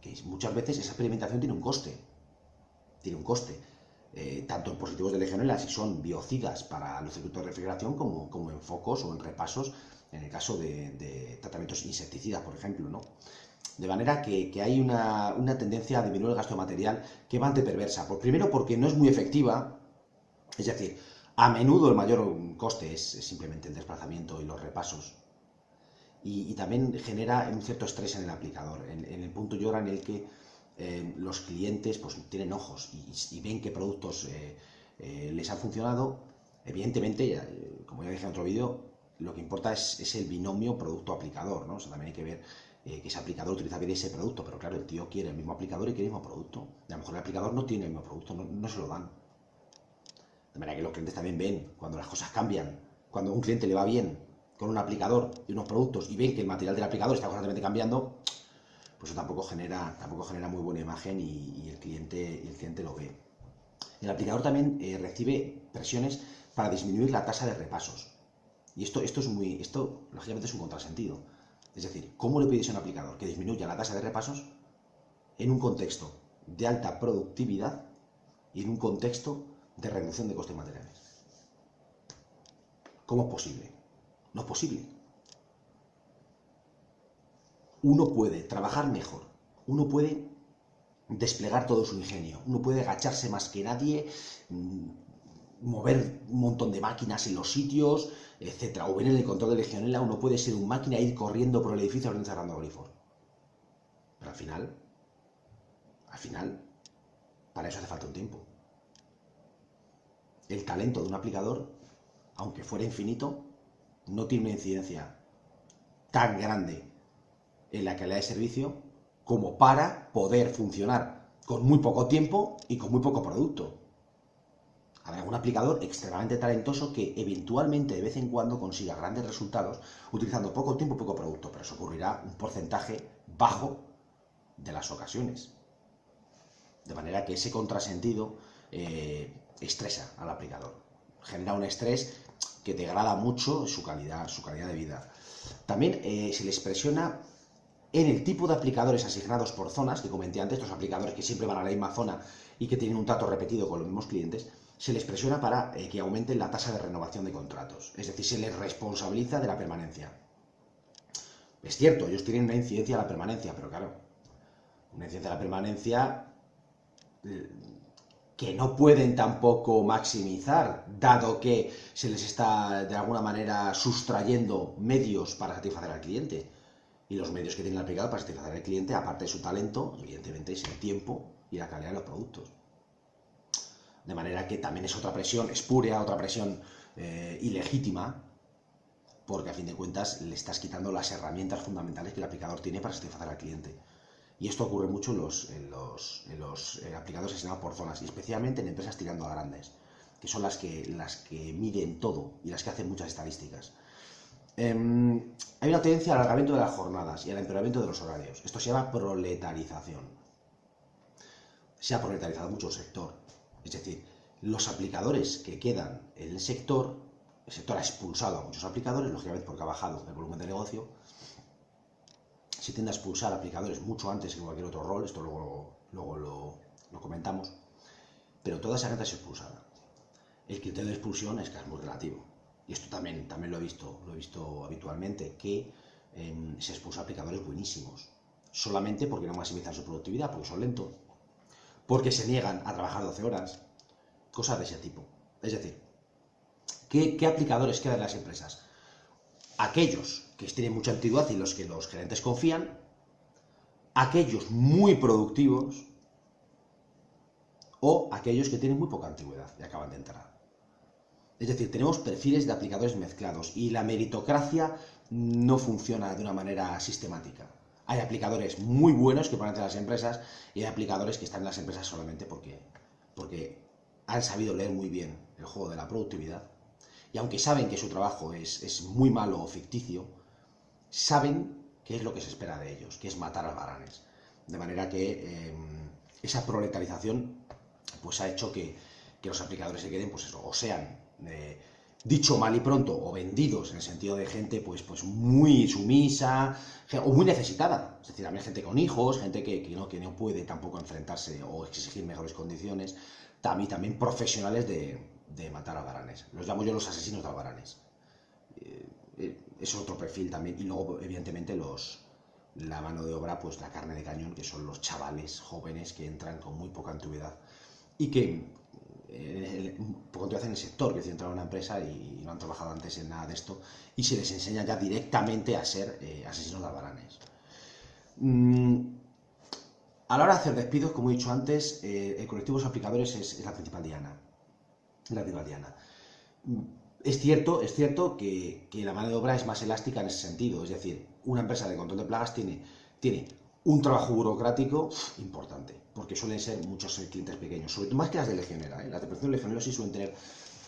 que muchas veces esa experimentación tiene un coste. Tanto en positivos de Legionela, si son biocidas para los circuitos de refrigeración, como en focos o en repasos, en el caso de tratamientos insecticidas, por ejemplo, ¿no? De manera que hay una tendencia a disminuir el gasto de material que es bastante perversa. Primero porque no es muy efectiva, es decir, A menudo el mayor coste es simplemente el desplazamiento y los repasos. Y también genera un cierto estrés en el aplicador, en el punto y hora en el que los clientes pues, tienen ojos y ven qué productos les han funcionado. Evidentemente, como ya dije en otro vídeo, lo que importa es el binomio producto-aplicador, ¿no? O sea, también hay que ver que ese aplicador utiliza bien ese producto, pero claro, el tío quiere el mismo aplicador y quiere el mismo producto. Y a lo mejor el aplicador no tiene el mismo producto, no se lo dan. De manera que los clientes también ven cuando las cosas cambian, cuando a un cliente le va bien con un aplicador y unos productos y ven que el material del aplicador está constantemente cambiando, pues eso tampoco genera muy buena imagen y el cliente lo ve. El aplicador también recibe presiones para disminuir la tasa de repasos. Y esto lógicamente es un contrasentido. Es decir, ¿cómo le pides a un aplicador que disminuya la tasa de repasos en un contexto de alta productividad y en un contexto de reducción de costes materiales? ¿Cómo es posible? No es posible. Uno puede trabajar mejor, uno puede desplegar todo su ingenio, uno puede agacharse más que nadie, mover un montón de máquinas en los sitios, etcétera. O bien en el control de Legionela, uno puede ser un máquina e ir corriendo por el edificio abriendo y cerrando grifos. Pero al final, para eso hace falta un tiempo. El talento de un aplicador, aunque fuera infinito, no tiene una incidencia tan grande en la calidad de servicio como para poder funcionar con muy poco tiempo y con muy poco producto. Habrá algún aplicador extremadamente talentoso que eventualmente de vez en cuando consiga grandes resultados utilizando poco tiempo y poco producto, pero eso ocurrirá un porcentaje bajo de las ocasiones. De manera que ese contrasentido estresa al aplicador, genera un estrés que degrada mucho su calidad de vida. También se les presiona en el tipo de aplicadores asignados por zonas, que comenté antes, estos aplicadores que siempre van a la misma zona y que tienen un trato repetido con los mismos clientes, se les presiona para que aumenten la tasa de renovación de contratos. Es decir, se les responsabiliza de la permanencia. Es cierto, ellos tienen una incidencia a la permanencia, pero claro, una incidencia a la permanencia que no pueden tampoco maximizar, dado que se les está de alguna manera sustrayendo medios para satisfacer al cliente. Y los medios que tiene el aplicador para satisfacer al cliente, aparte de su talento, evidentemente es el tiempo y la calidad de los productos. De manera que también es otra presión espúrea, otra presión ilegítima, porque a fin de cuentas le estás quitando las herramientas fundamentales que el aplicador tiene para satisfacer al cliente. Y esto ocurre mucho en los aplicadores asignados por zonas, y especialmente en empresas tirando a grandes, que son las que miden todo y las que hacen muchas estadísticas. Hay una tendencia al alargamiento de las jornadas y al empeoramiento de los horarios. Esto se llama proletarización. Se ha proletarizado mucho el sector. Es decir, los aplicadores que quedan en el sector ha expulsado a muchos aplicadores, lógicamente porque ha bajado el volumen de negocio. Se tiende a expulsar aplicadores mucho antes que cualquier otro rol, esto luego lo comentamos, pero toda esa gente es expulsada. El criterio de expulsión es que es muy relativo. Y esto también lo he visto habitualmente, que se expulsa aplicadores buenísimos, solamente porque no maximizan su productividad, porque son lentos, porque se niegan a trabajar 12 horas, cosas de ese tipo. Es decir, ¿qué aplicadores quedan en las empresas? Aquellos que tienen mucha antigüedad y los que los gerentes confían, aquellos muy productivos o aquellos que tienen muy poca antigüedad y acaban de entrar. Es decir, tenemos perfiles de aplicadores mezclados y la meritocracia no funciona de una manera sistemática. Hay aplicadores muy buenos que pertenecen a las empresas y hay aplicadores que están en las empresas solamente porque han sabido leer muy bien el juego de la productividad y aunque saben que su trabajo es muy malo o ficticio, saben qué es lo que se espera de ellos, que es matar albaranes. De manera que esa proletarización pues ha hecho que los aplicadores se queden, pues eso, o sean dicho mal y pronto, o vendidos en el sentido de gente pues muy sumisa o muy necesitada. Es decir, hay gente con hijos, gente que no puede tampoco enfrentarse o exigir mejores condiciones. También profesionales de matar albaranes. Los llamo yo los asesinos de albaranes. Es otro perfil también. Y luego, evidentemente, la mano de obra, pues la carne de cañón, que son los chavales jóvenes que entran con muy poca antigüedad y que por continuación en el sector, que es entrar a una empresa y no han trabajado antes en nada de esto, y se les enseña ya directamente a ser asesinos de albaranes. A la hora de hacer despidos, como he dicho antes, el colectivo de los aplicadores es la principal diana. La principal diana. Es cierto que la mano de obra es más elástica en ese sentido. Es decir, una empresa de control de plagas tiene un trabajo burocrático importante, porque suelen ser muchos clientes pequeños, sobre todo más que las de legionera. Las de protección legionera sí suelen tener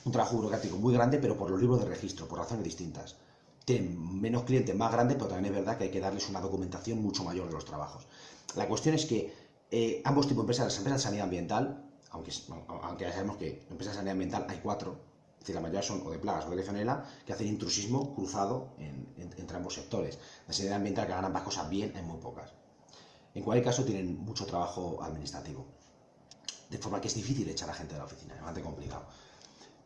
un trabajo burocrático muy grande, pero por los libros de registro, por razones distintas. Tienen menos clientes más grandes, pero también es verdad que hay que darles una documentación mucho mayor de los trabajos. La cuestión es que ambos tipos de empresas, las empresas de sanidad ambiental, aunque ya sabemos que empresas de sanidad ambiental hay 4, es decir, la mayoría son o de plagas o de legionela, que hacen intrusismo cruzado entre ambos sectores. La sanidad ambiental, que hagan ambas cosas bien, hay muy pocas. En cualquier caso, tienen mucho trabajo administrativo, de forma que es difícil echar a gente de la oficina, es bastante complicado.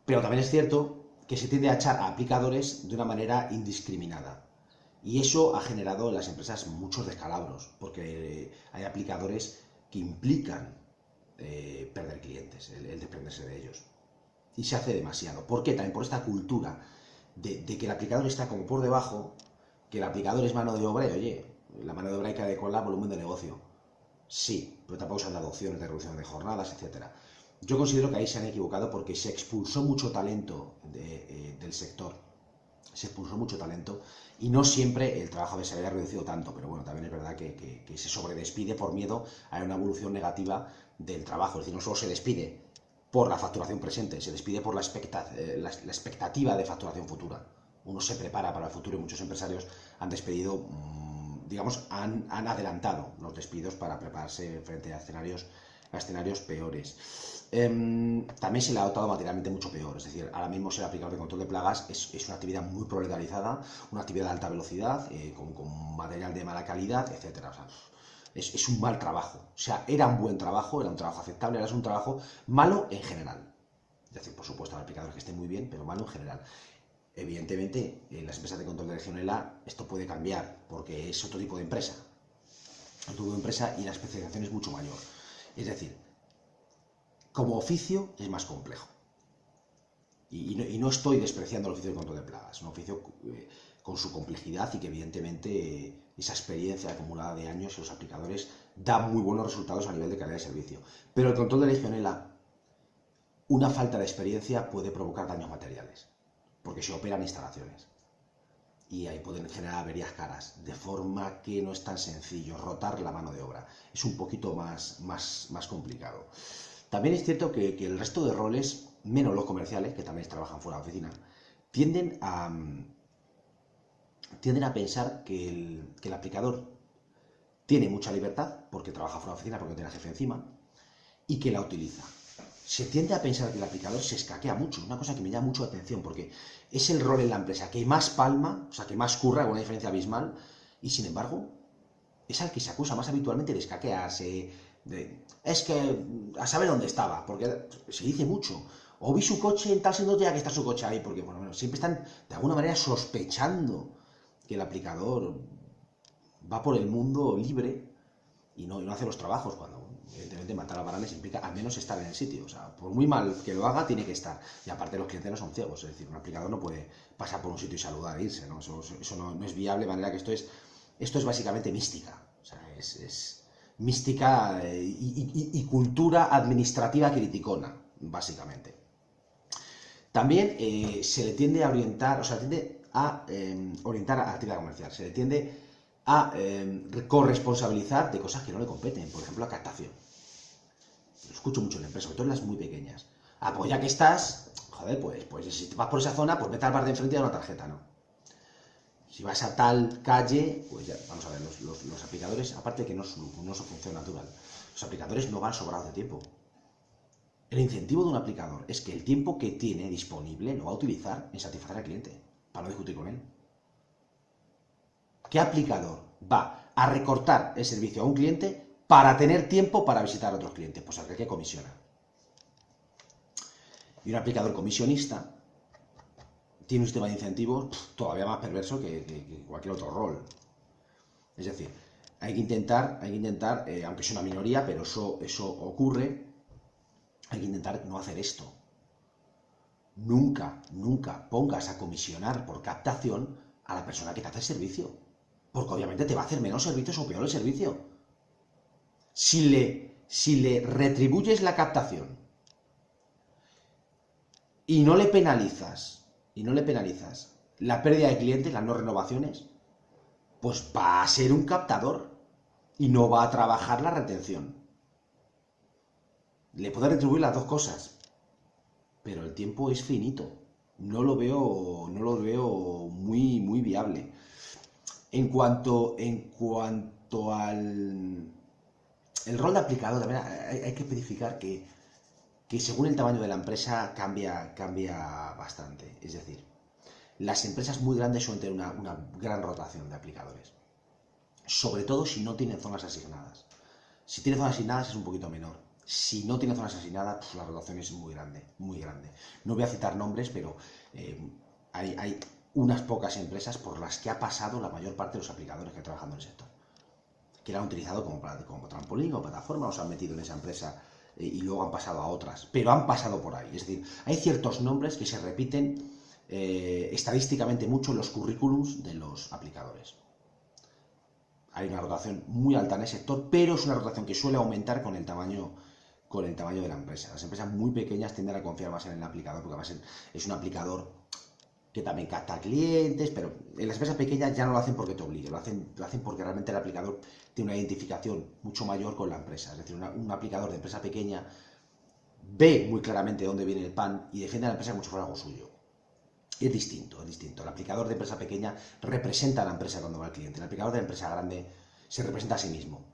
Pero también es cierto que se tiende a echar a aplicadores de una manera indiscriminada. Y eso ha generado en las empresas muchos descalabros, porque hay aplicadores que implican perder clientes, el desprenderse de ellos. Y se hace demasiado. ¿Por qué? También por esta cultura de que el aplicador está como por debajo, que el aplicador es mano de obra y, oye, la mano de obra hay que adecuarla al volumen de negocio. Sí, pero tampoco se han dado opciones de reducción de jornadas, etc. Yo considero que ahí se han equivocado porque se expulsó mucho talento del sector. Se expulsó mucho talento y no siempre el trabajo se había reducido tanto, pero bueno, también es verdad que se sobredespide por miedo a una evolución negativa del trabajo. Es decir, no solo se despide por la facturación presente, se despide por la expectativa de facturación futura. Uno se prepara para el futuro y muchos empresarios han despedido, digamos, han adelantado los despidos para prepararse frente a escenarios peores. También se le ha dotado materialmente mucho peor, es decir, ahora mismo ser aplicador de control de plagas es una actividad muy proletarizada, una actividad de alta velocidad, con material de mala calidad, etc. O sea, es un mal trabajo. O sea, era un buen trabajo, era un trabajo aceptable, ahora es un trabajo malo en general. Es decir, por supuesto, hay aplicadores que estén muy bien, pero malo en general. Evidentemente, en las empresas de control de legionela esto puede cambiar, porque es otro tipo de empresa. Otro tipo de empresa y la especialización es mucho mayor. Es decir, como oficio es más complejo. Y no estoy despreciando el oficio de control de plagas, es un oficio con su complejidad y que evidentemente esa experiencia acumulada de años en los aplicadores da muy buenos resultados a nivel de calidad de servicio. Pero el control de legionela, una falta de experiencia puede provocar daños materiales, porque se operan instalaciones. Y ahí pueden generar averías caras, de forma que no es tan sencillo rotar la mano de obra. Es un poquito más complicado. También es cierto que el resto de roles, menos los comerciales, que también trabajan fuera de la oficina, tienden a pensar que el aplicador tiene mucha libertad, porque trabaja fuera de la oficina, porque no tiene jefe encima, y que la utiliza. Se tiende a pensar que el aplicador se escaquea mucho, una cosa que me llama mucho la atención, porque es el rol en la empresa que más palma, o sea, que más curra, con una diferencia abismal, y sin embargo, es al que se acusa más habitualmente de escaquearse, es que a saber dónde estaba, porque se dice mucho. O vi su coche en tal sitio, ya que está su coche ahí, porque bueno, siempre están de alguna manera sospechando que el aplicador va por el mundo libre y no hace los trabajos, cuando evidentemente matar a albaranes implica al menos estar en el sitio. O sea, por muy mal que lo haga, tiene que estar. Y aparte los clientes no son ciegos, es decir, un aplicador no puede pasar por un sitio y saludar e irse, ¿no? Eso no es viable, de manera que esto es básicamente mística. O sea, es mística y cultura administrativa criticona, básicamente. También se le tiende a orientar, o sea, tiende a orientar a la actividad comercial, se le tiende a corresponsabilizar de cosas que no le competen, por ejemplo, la captación. Lo escucho mucho en la empresa, sobre todo en las muy pequeñas. Ah, pues ya que estás, joder, pues si vas por esa zona, pues vete al bar de enfrente y da una tarjeta, ¿no? Si vas a tal calle, pues ya, vamos a ver, los aplicadores, aparte de que no es su función natural, los aplicadores no van sobrados de tiempo. El incentivo de un aplicador es que el tiempo que tiene disponible lo va a utilizar en satisfacer al cliente, para no discutir con él. ¿Qué aplicador va a recortar el servicio a un cliente para tener tiempo para visitar a otros clientes? Pues aquel que comisiona. Y un aplicador comisionista tiene un sistema de incentivos todavía más perverso que cualquier otro rol. Es decir, hay que intentar, aunque es una minoría, pero eso ocurre, hay que intentar no hacer esto. nunca, nunca pongas a comisionar por captación a la persona que te hace el servicio, porque obviamente te va a hacer menos servicios o peor el servicio. Si le retribuyes la captación y no le penalizas, la pérdida de clientes, las no renovaciones, pues va a ser un captador y no va a trabajar la retención. Le puede retribuir las dos cosas, pero el tiempo es finito. No lo veo muy viable. En cuanto al el rol de aplicador, también hay que especificar que según el tamaño de la empresa cambia bastante. Es decir, las empresas muy grandes suelen tener una gran rotación de aplicadores, sobre todo si no tienen zonas asignadas. Si tiene zonas asignadas es un poquito menor. Si no tiene zonas asignadas, pues la rotación es muy grande, muy grande. No voy a citar nombres, pero hay unas pocas empresas por las que ha pasado la mayor parte de los aplicadores que trabajan en el sector, que la han utilizado como trampolín o plataforma, o se han metido en esa empresa y luego han pasado a otras, pero han pasado por ahí. Es decir, hay ciertos nombres que se repiten estadísticamente mucho en los currículums de los aplicadores. Hay una rotación muy alta en el sector, pero es una rotación que suele aumentar con el tamaño de la empresa. Las empresas muy pequeñas tienden a confiar más en el aplicador, porque además es un aplicador que también capta clientes, pero en las empresas pequeñas ya no lo hacen porque te obliguen, lo hacen porque realmente el aplicador tiene una identificación mucho mayor con la empresa. Es decir, un aplicador de empresa pequeña ve muy claramente de dónde viene el pan y defiende a la empresa como si fuera algo suyo. Y es distinto, es distinto. El aplicador de empresa pequeña representa a la empresa cuando va al cliente. El aplicador de empresa grande se representa a sí mismo,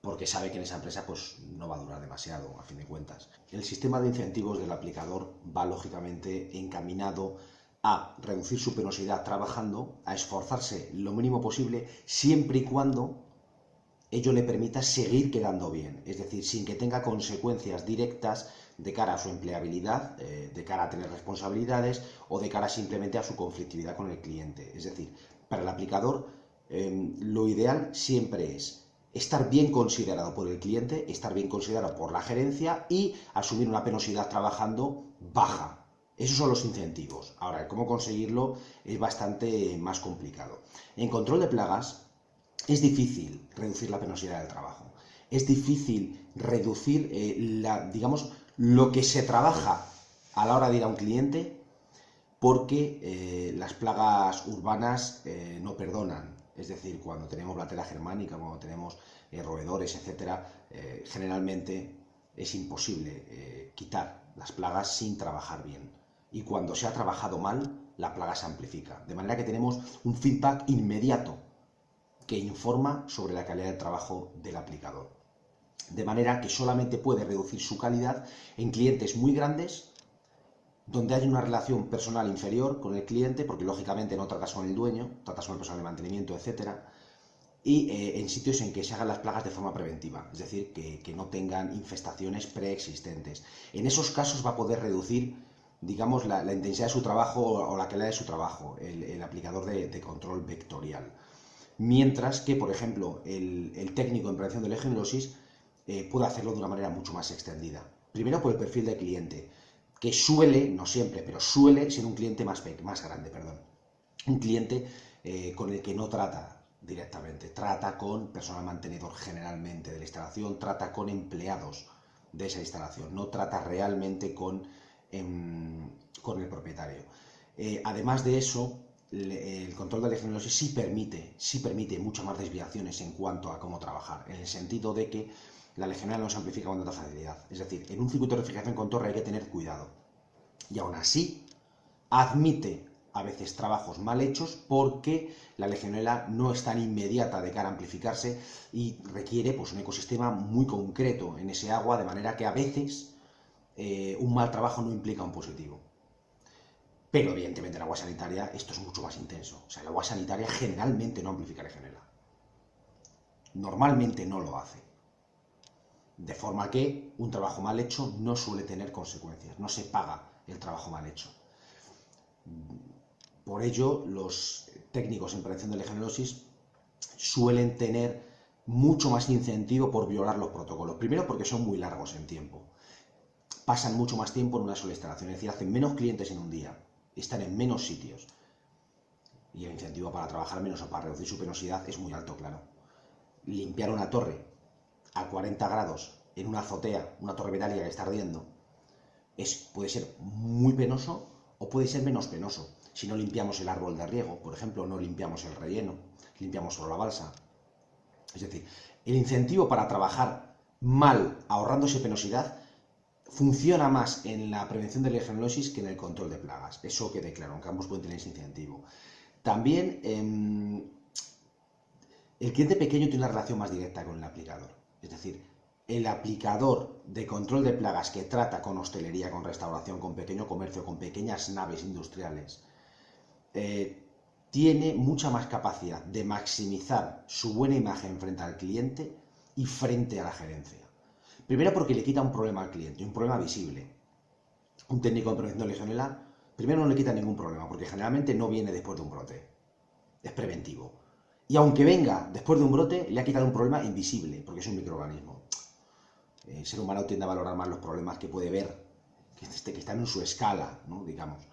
porque sabe que en esa empresa pues, no va a durar demasiado, a fin de cuentas. El sistema de incentivos del aplicador va lógicamente encaminado a reducir su penosidad trabajando, a esforzarse lo mínimo posible, siempre y cuando ello le permita seguir quedando bien, es decir, sin que tenga consecuencias directas de cara a su empleabilidad, de cara a tener responsabilidades o de cara simplemente a su conflictividad con el cliente. Es decir, para el aplicador lo ideal siempre es estar bien considerado por el cliente, estar bien considerado por la gerencia y asumir una penosidad trabajando baja. Esos son los incentivos. Ahora, cómo conseguirlo es bastante más complicado. En control de plagas es difícil reducir la penosidad del trabajo. Es difícil reducir digamos, lo que se trabaja a la hora de ir a un cliente, porque las plagas urbanas no perdonan. Es decir, cuando tenemos blatera germánica, cuando tenemos roedores, etcétera, generalmente es imposible quitar las plagas sin trabajar bien. Y cuando se ha trabajado mal, la plaga se amplifica. De manera que tenemos un feedback inmediato que informa sobre la calidad del trabajo del aplicador. De manera que solamente puede reducir su calidad en clientes muy grandes, donde hay una relación personal inferior con el cliente, porque lógicamente no tratas con el dueño, tratas con el personal de mantenimiento, etcétera, y en sitios en que se hagan las plagas de forma preventiva, es decir, que no tengan infestaciones preexistentes. En esos casos va a poder reducir, digamos, la intensidad de su trabajo o la calidad de su trabajo, el aplicador de control vectorial. Mientras que, por ejemplo, el técnico en prevención de legionellosis puede hacerlo de una manera mucho más extendida. Primero por el perfil de cliente, que suele, no siempre, pero suele ser un cliente más grande, perdón. Un cliente con el que no trata directamente, trata con personal mantenedor generalmente de la instalación, trata con empleados de esa instalación, no trata realmente con el propietario. Además de eso, el control de legionellosis sí permite muchas más desviaciones en cuanto a cómo trabajar, en el sentido de que la legionela no se amplifica con tanta facilidad. Es decir, en un circuito de refrigeración con torre hay que tener cuidado. Y aún así, admite a veces trabajos mal hechos porque la legionela no es tan inmediata de cara a amplificarse y requiere pues, un ecosistema muy concreto en ese agua, de manera que a veces un mal trabajo no implica un positivo. Pero evidentemente en agua sanitaria esto es mucho más intenso. O sea, el agua sanitaria generalmente no amplifica legionela. Normalmente no lo hace. De forma que un trabajo mal hecho no suele tener consecuencias, no se paga el trabajo mal hecho. Por ello, los técnicos en prevención de legionellosis suelen tener mucho más incentivo por violar los protocolos. Primero porque son muy largos en tiempo. pasan mucho más tiempo en una sola instalación, es decir, hacen menos clientes en un día, están en menos sitios. Y el incentivo para trabajar menos o para reducir su penosidad es muy alto, claro. Limpiar una torre a 40 grados en una azotea, una torre metálica que está ardiendo, puede ser muy penoso o puede ser menos penoso. Si no limpiamos el árbol de riego, por ejemplo, no limpiamos el relleno, limpiamos solo la balsa. Es decir, el incentivo para trabajar mal, ahorrándose penosidad, funciona más en la prevención de legionellosis que en el control de plagas. Eso quede claro, aunque ambos pueden tener ese incentivo. También el cliente pequeño tiene una relación más directa con el aplicador. Es decir, el aplicador de control de plagas que trata con hostelería, con restauración, con pequeño comercio, con pequeñas naves industriales, tiene mucha más capacidad de maximizar su buena imagen frente al cliente y frente a la gerencia. Primero porque le quita un problema al cliente, un problema visible. Un técnico de prevención de legionela, primero no le quita ningún problema, porque generalmente no viene después de un brote. Es preventivo. Y aunque venga después de un brote, le ha quitado un problema invisible, porque es un microorganismo. El ser humano tiende a valorar más los problemas que puede ver, que están en su escala, ¿no? Digamos.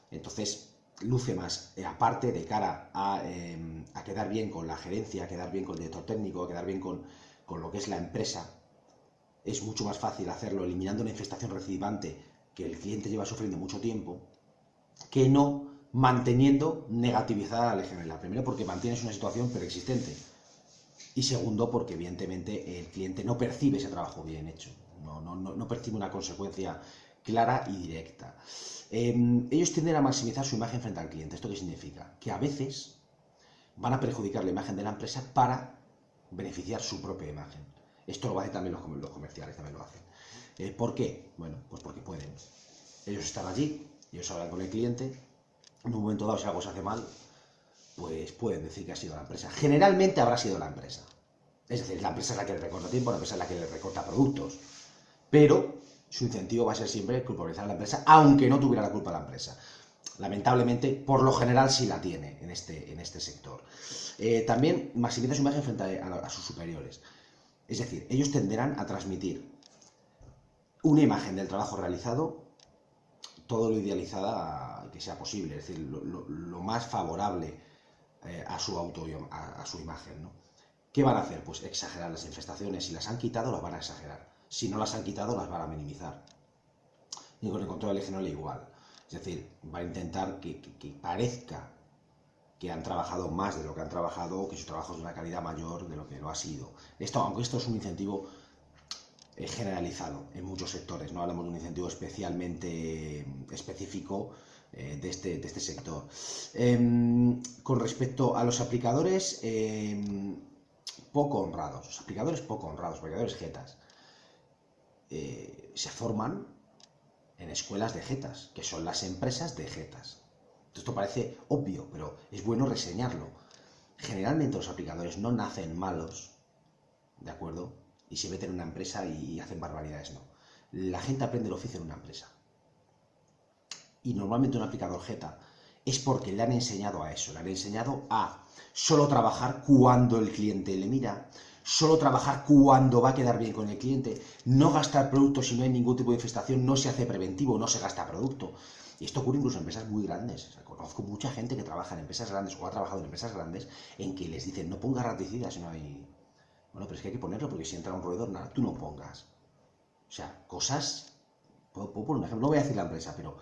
Entonces, luce más, aparte de cara a quedar bien con la gerencia, a quedar bien con el director técnico, a quedar bien con lo que es la empresa. Es mucho más fácil hacerlo eliminando una infestación recidivante que el cliente lleva sufriendo mucho tiempo, que no manteniendo negativizada la legionela. Primero porque mantienes una situación preexistente y segundo porque evidentemente el cliente no percibe ese trabajo bien hecho, no percibe una consecuencia clara y directa. Ellos tienden a maximizar su imagen frente al cliente. ¿Esto qué significa? Que a veces van a perjudicar la imagen de la empresa para beneficiar su propia imagen. Esto lo hacen también los comerciales, también lo hacen. ¿Por qué? Bueno, pues porque pueden. Ellos están allí, ellos hablan con el cliente, en un momento dado si algo se hace mal, pues pueden decir que ha sido la empresa. Generalmente habrá sido la empresa. Es decir, la empresa es la que le recorta tiempo, la empresa es la que le recorta productos. Pero su incentivo va a ser siempre culpabilizar a la empresa, aunque no tuviera la culpa la empresa. Lamentablemente, por lo general sí la tiene en este sector. También maximiza su imagen frente a sus superiores. Es decir, ellos tenderán a transmitir una imagen del trabajo realizado, todo lo idealizada que sea posible, es decir, lo más favorable a su imagen, ¿no? ¿Qué van a hacer? Pues exagerar las infestaciones. Si las han quitado, las van a exagerar. Si no las han quitado, las van a minimizar. Y con el control de legionela igual. Es decir, va a intentar que parezca que han trabajado más de lo que han trabajado, que su trabajo es de una calidad mayor de lo que lo ha sido. Aunque esto es un incentivo generalizado en muchos sectores, no hablamos de un incentivo especialmente específico de este sector. Con respecto a los aplicadores poco honrados, los aplicadores jetas, se forman en escuelas de jetas, que son las empresas de jetas. Esto parece obvio, pero es bueno reseñarlo. Generalmente los aplicadores no nacen malos, ¿de acuerdo? Y se meten en una empresa y hacen barbaridades, no. La gente aprende el oficio en una empresa. Y normalmente un aplicador jeta es porque le han enseñado a eso, le han enseñado a solo trabajar cuando el cliente le mira, solo trabajar cuando va a quedar bien con el cliente, no gastar productos si no hay ningún tipo de infestación, no se hace preventivo, no se gasta producto. Y esto ocurre incluso en empresas muy grandes. O sea, conozco mucha gente que trabaja en empresas grandes o ha trabajado en empresas grandes en que les dicen no ponga raticidas si no hay... Bueno, pero es que hay que ponerlo porque si entra un roedor, nada, tú no pongas. O sea, cosas... Puedo poner un ejemplo, no voy a decir la empresa, pero,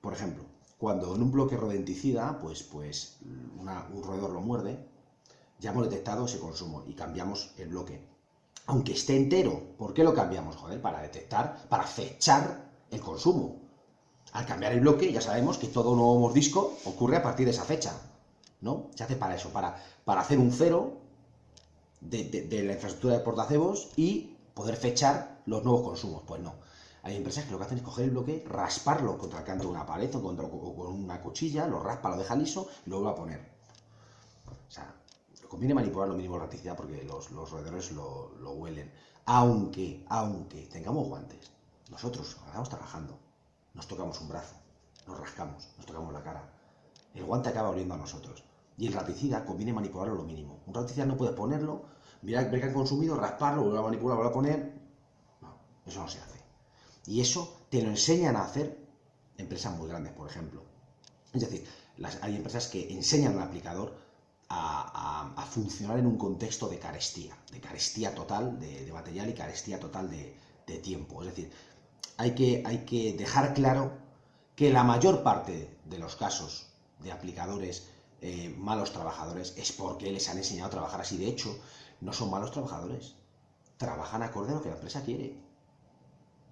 por ejemplo, cuando en un bloque rodenticida, pues un roedor lo muerde, ya hemos detectado ese consumo y cambiamos el bloque. Aunque esté entero, ¿por qué lo cambiamos? Joder, para detectar, para fechar el consumo. Al cambiar el bloque ya sabemos que todo nuevo mordisco ocurre a partir de esa fecha, ¿no? Se hace para eso, para hacer un cero de la infraestructura de portacebos y poder fechar los nuevos consumos. Pues no. Hay empresas que lo que hacen es coger el bloque, rasparlo contra el canto de una pared o con una cuchilla, lo raspa, lo deja liso y lo vuelve a poner. O sea, conviene manipular lo mínimo la raticidad porque los roedores lo huelen. Aunque tengamos guantes, nosotros estamos trabajando, nos tocamos un brazo, nos rascamos, nos tocamos la cara. El guante acaba oliendo a nosotros. Y el raticida conviene manipularlo lo mínimo. Un raticida no puedes ponerlo, ver que han consumido, rasparlo, volver a manipular, volver a poner. No, eso no se hace. Y eso te lo enseñan a hacer empresas muy grandes, por ejemplo. Es decir, hay empresas que enseñan al aplicador a funcionar en un contexto de carestía total de material y carestía total de tiempo. Es decir, hay que dejar claro que la mayor parte de los casos de aplicadores malos trabajadores es porque les han enseñado a trabajar así. De hecho, no son malos trabajadores, trabajan acorde a lo que la empresa quiere.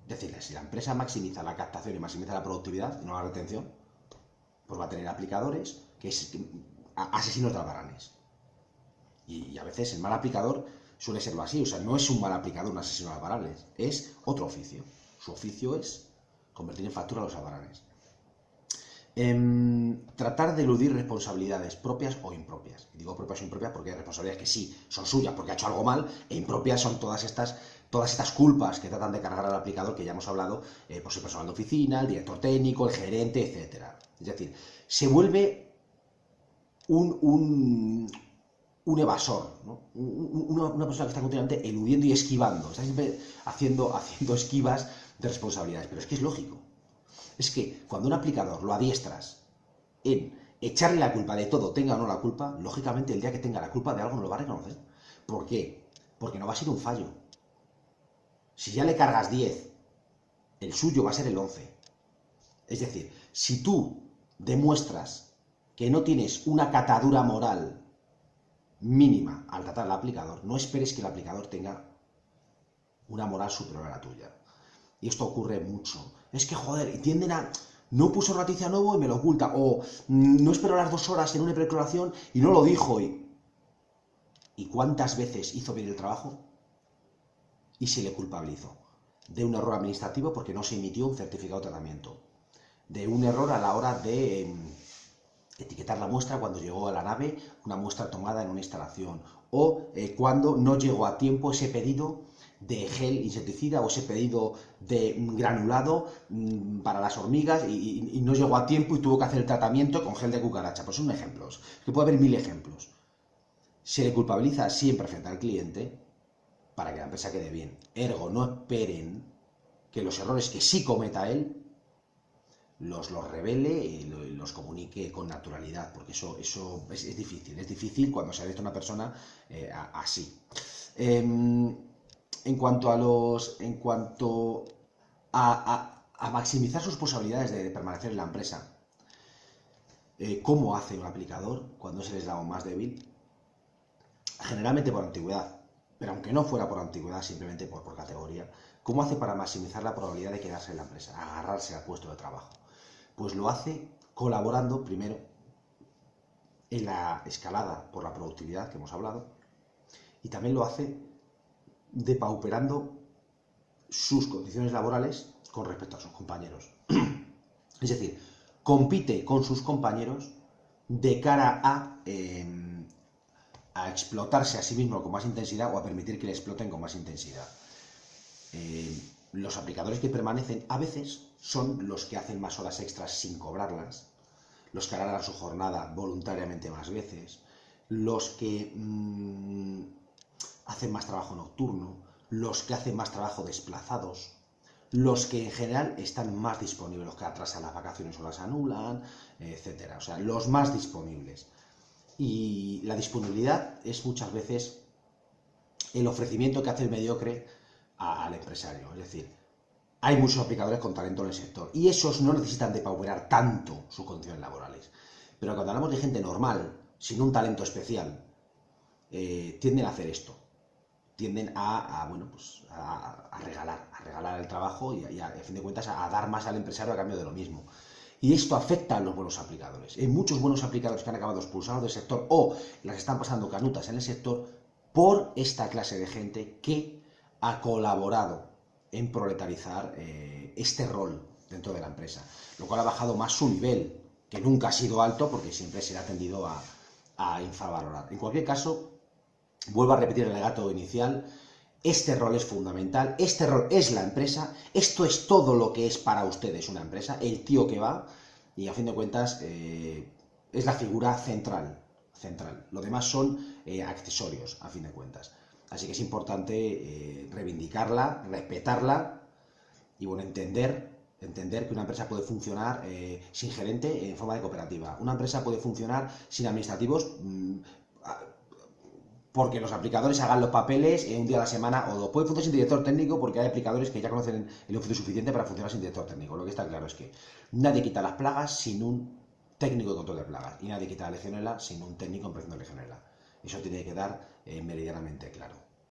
Es decir, si la empresa maximiza la captación y maximiza la productividad y no la retención, pues va a tener aplicadores que es asesinos de albaranes. Y a veces el mal aplicador suele serlo así. O sea, no es un mal aplicador, un asesino de albaranes, es otro oficio. Su oficio es convertir en factura a los albaranes. Tratar de eludir responsabilidades propias o impropias. Y digo propias o impropias porque hay responsabilidades que sí son suyas porque ha hecho algo mal, e impropias son todas estas culpas que tratan de cargar al aplicador, que ya hemos hablado, pues el personal de oficina, el director técnico, el gerente, etc. Es decir, se vuelve un evasor, ¿no? Una persona que está continuamente eludiendo y esquivando, está siempre haciendo esquivas de responsabilidades, pero es que es lógico. Es que cuando un aplicador lo adiestras en echarle la culpa de todo, tenga o no la culpa, lógicamente el día que tenga la culpa de algo no lo va a reconocer. ¿Por qué? Porque no va a ser un fallo. Si ya le cargas 10, el suyo va a ser el 11. Es decir, si tú demuestras que no tienes una catadura moral mínima al tratar al aplicador, no esperes que el aplicador tenga una moral superior a la tuya. Y esto ocurre mucho. Es que, joder, tienden a... No puso noticia nuevo y me lo oculta. O no esperó las 2 horas en una preclaración y no lo dijo. ¿Y cuántas veces hizo bien el trabajo? Y se le culpabilizó. De un error administrativo porque no se emitió un certificado de tratamiento. De un error a la hora de etiquetar la muestra cuando llegó a la nave, una muestra tomada en una instalación. O cuando no llegó a tiempo ese pedido de gel insecticida o ese pedido de granulado para las hormigas y no llegó a tiempo y tuvo que hacer el tratamiento con gel de cucaracha. Pues son ejemplos, que puede haber 1000 ejemplos. Se le culpabiliza siempre frente al cliente para que la empresa quede bien. Ergo, no esperen que los errores que sí cometa él los revele y los comunique con naturalidad, porque eso es difícil cuando se ha visto una persona así. En cuanto a maximizar sus posibilidades de permanecer en la empresa, ¿cómo hace un aplicador cuando es el eslabón más débil? Generalmente por antigüedad, pero aunque no fuera por antigüedad, simplemente por categoría, ¿cómo hace para maximizar la probabilidad de quedarse en la empresa, agarrarse al puesto de trabajo? Pues lo hace colaborando primero en la escalada por la productividad que hemos hablado, y también lo hace depauperando sus condiciones laborales con respecto a sus compañeros. Es decir, compite con sus compañeros de cara a explotarse a sí mismo con más intensidad o a permitir que le exploten con más intensidad. Los aplicadores que permanecen a veces son los que hacen más horas extras sin cobrarlas, los que alargan su jornada voluntariamente más veces, los que hacen más trabajo nocturno, los que hacen más trabajo desplazados, los que en general están más disponibles, los que atrasan las vacaciones o las anulan, etc. O sea, los más disponibles. Y la disponibilidad es muchas veces el ofrecimiento que hace el mediocre al empresario. Es decir, hay muchos aplicadores con talento en el sector y esos no necesitan depauperar tanto sus condiciones laborales. Pero cuando hablamos de gente normal, sin un talento especial, tienden a hacer esto. Tienden a regalar el trabajo y a fin de cuentas a dar más al empresario a cambio de lo mismo. Y esto afecta a los buenos aplicadores. Hay muchos buenos aplicadores que han acabado expulsados del sector o las están pasando canutas en el sector por esta clase de gente que ha colaborado en proletarizar este rol dentro de la empresa, lo cual ha bajado más su nivel, que nunca ha sido alto porque siempre se le ha tendido a infravalorar. En cualquier caso, vuelvo a repetir el alegato inicial, este rol es fundamental, este rol es la empresa, esto es todo lo que es para ustedes una empresa, el tío que va, y a fin de cuentas es la figura central. Lo demás son accesorios, a fin de cuentas. Así que es importante reivindicarla, respetarla Y bueno, entender que una empresa puede funcionar sin gerente en forma de cooperativa. Una empresa puede funcionar sin administrativos porque los aplicadores hagan los papeles un día a la semana, o puede funcionar sin director técnico porque hay aplicadores que ya conocen el oficio suficiente para funcionar sin director técnico. Lo que está claro es que nadie quita las plagas sin un técnico de control de plagas y nadie quita la legionela sin un técnico en prevención de legionela. Eso tiene que quedar meridianamente claro.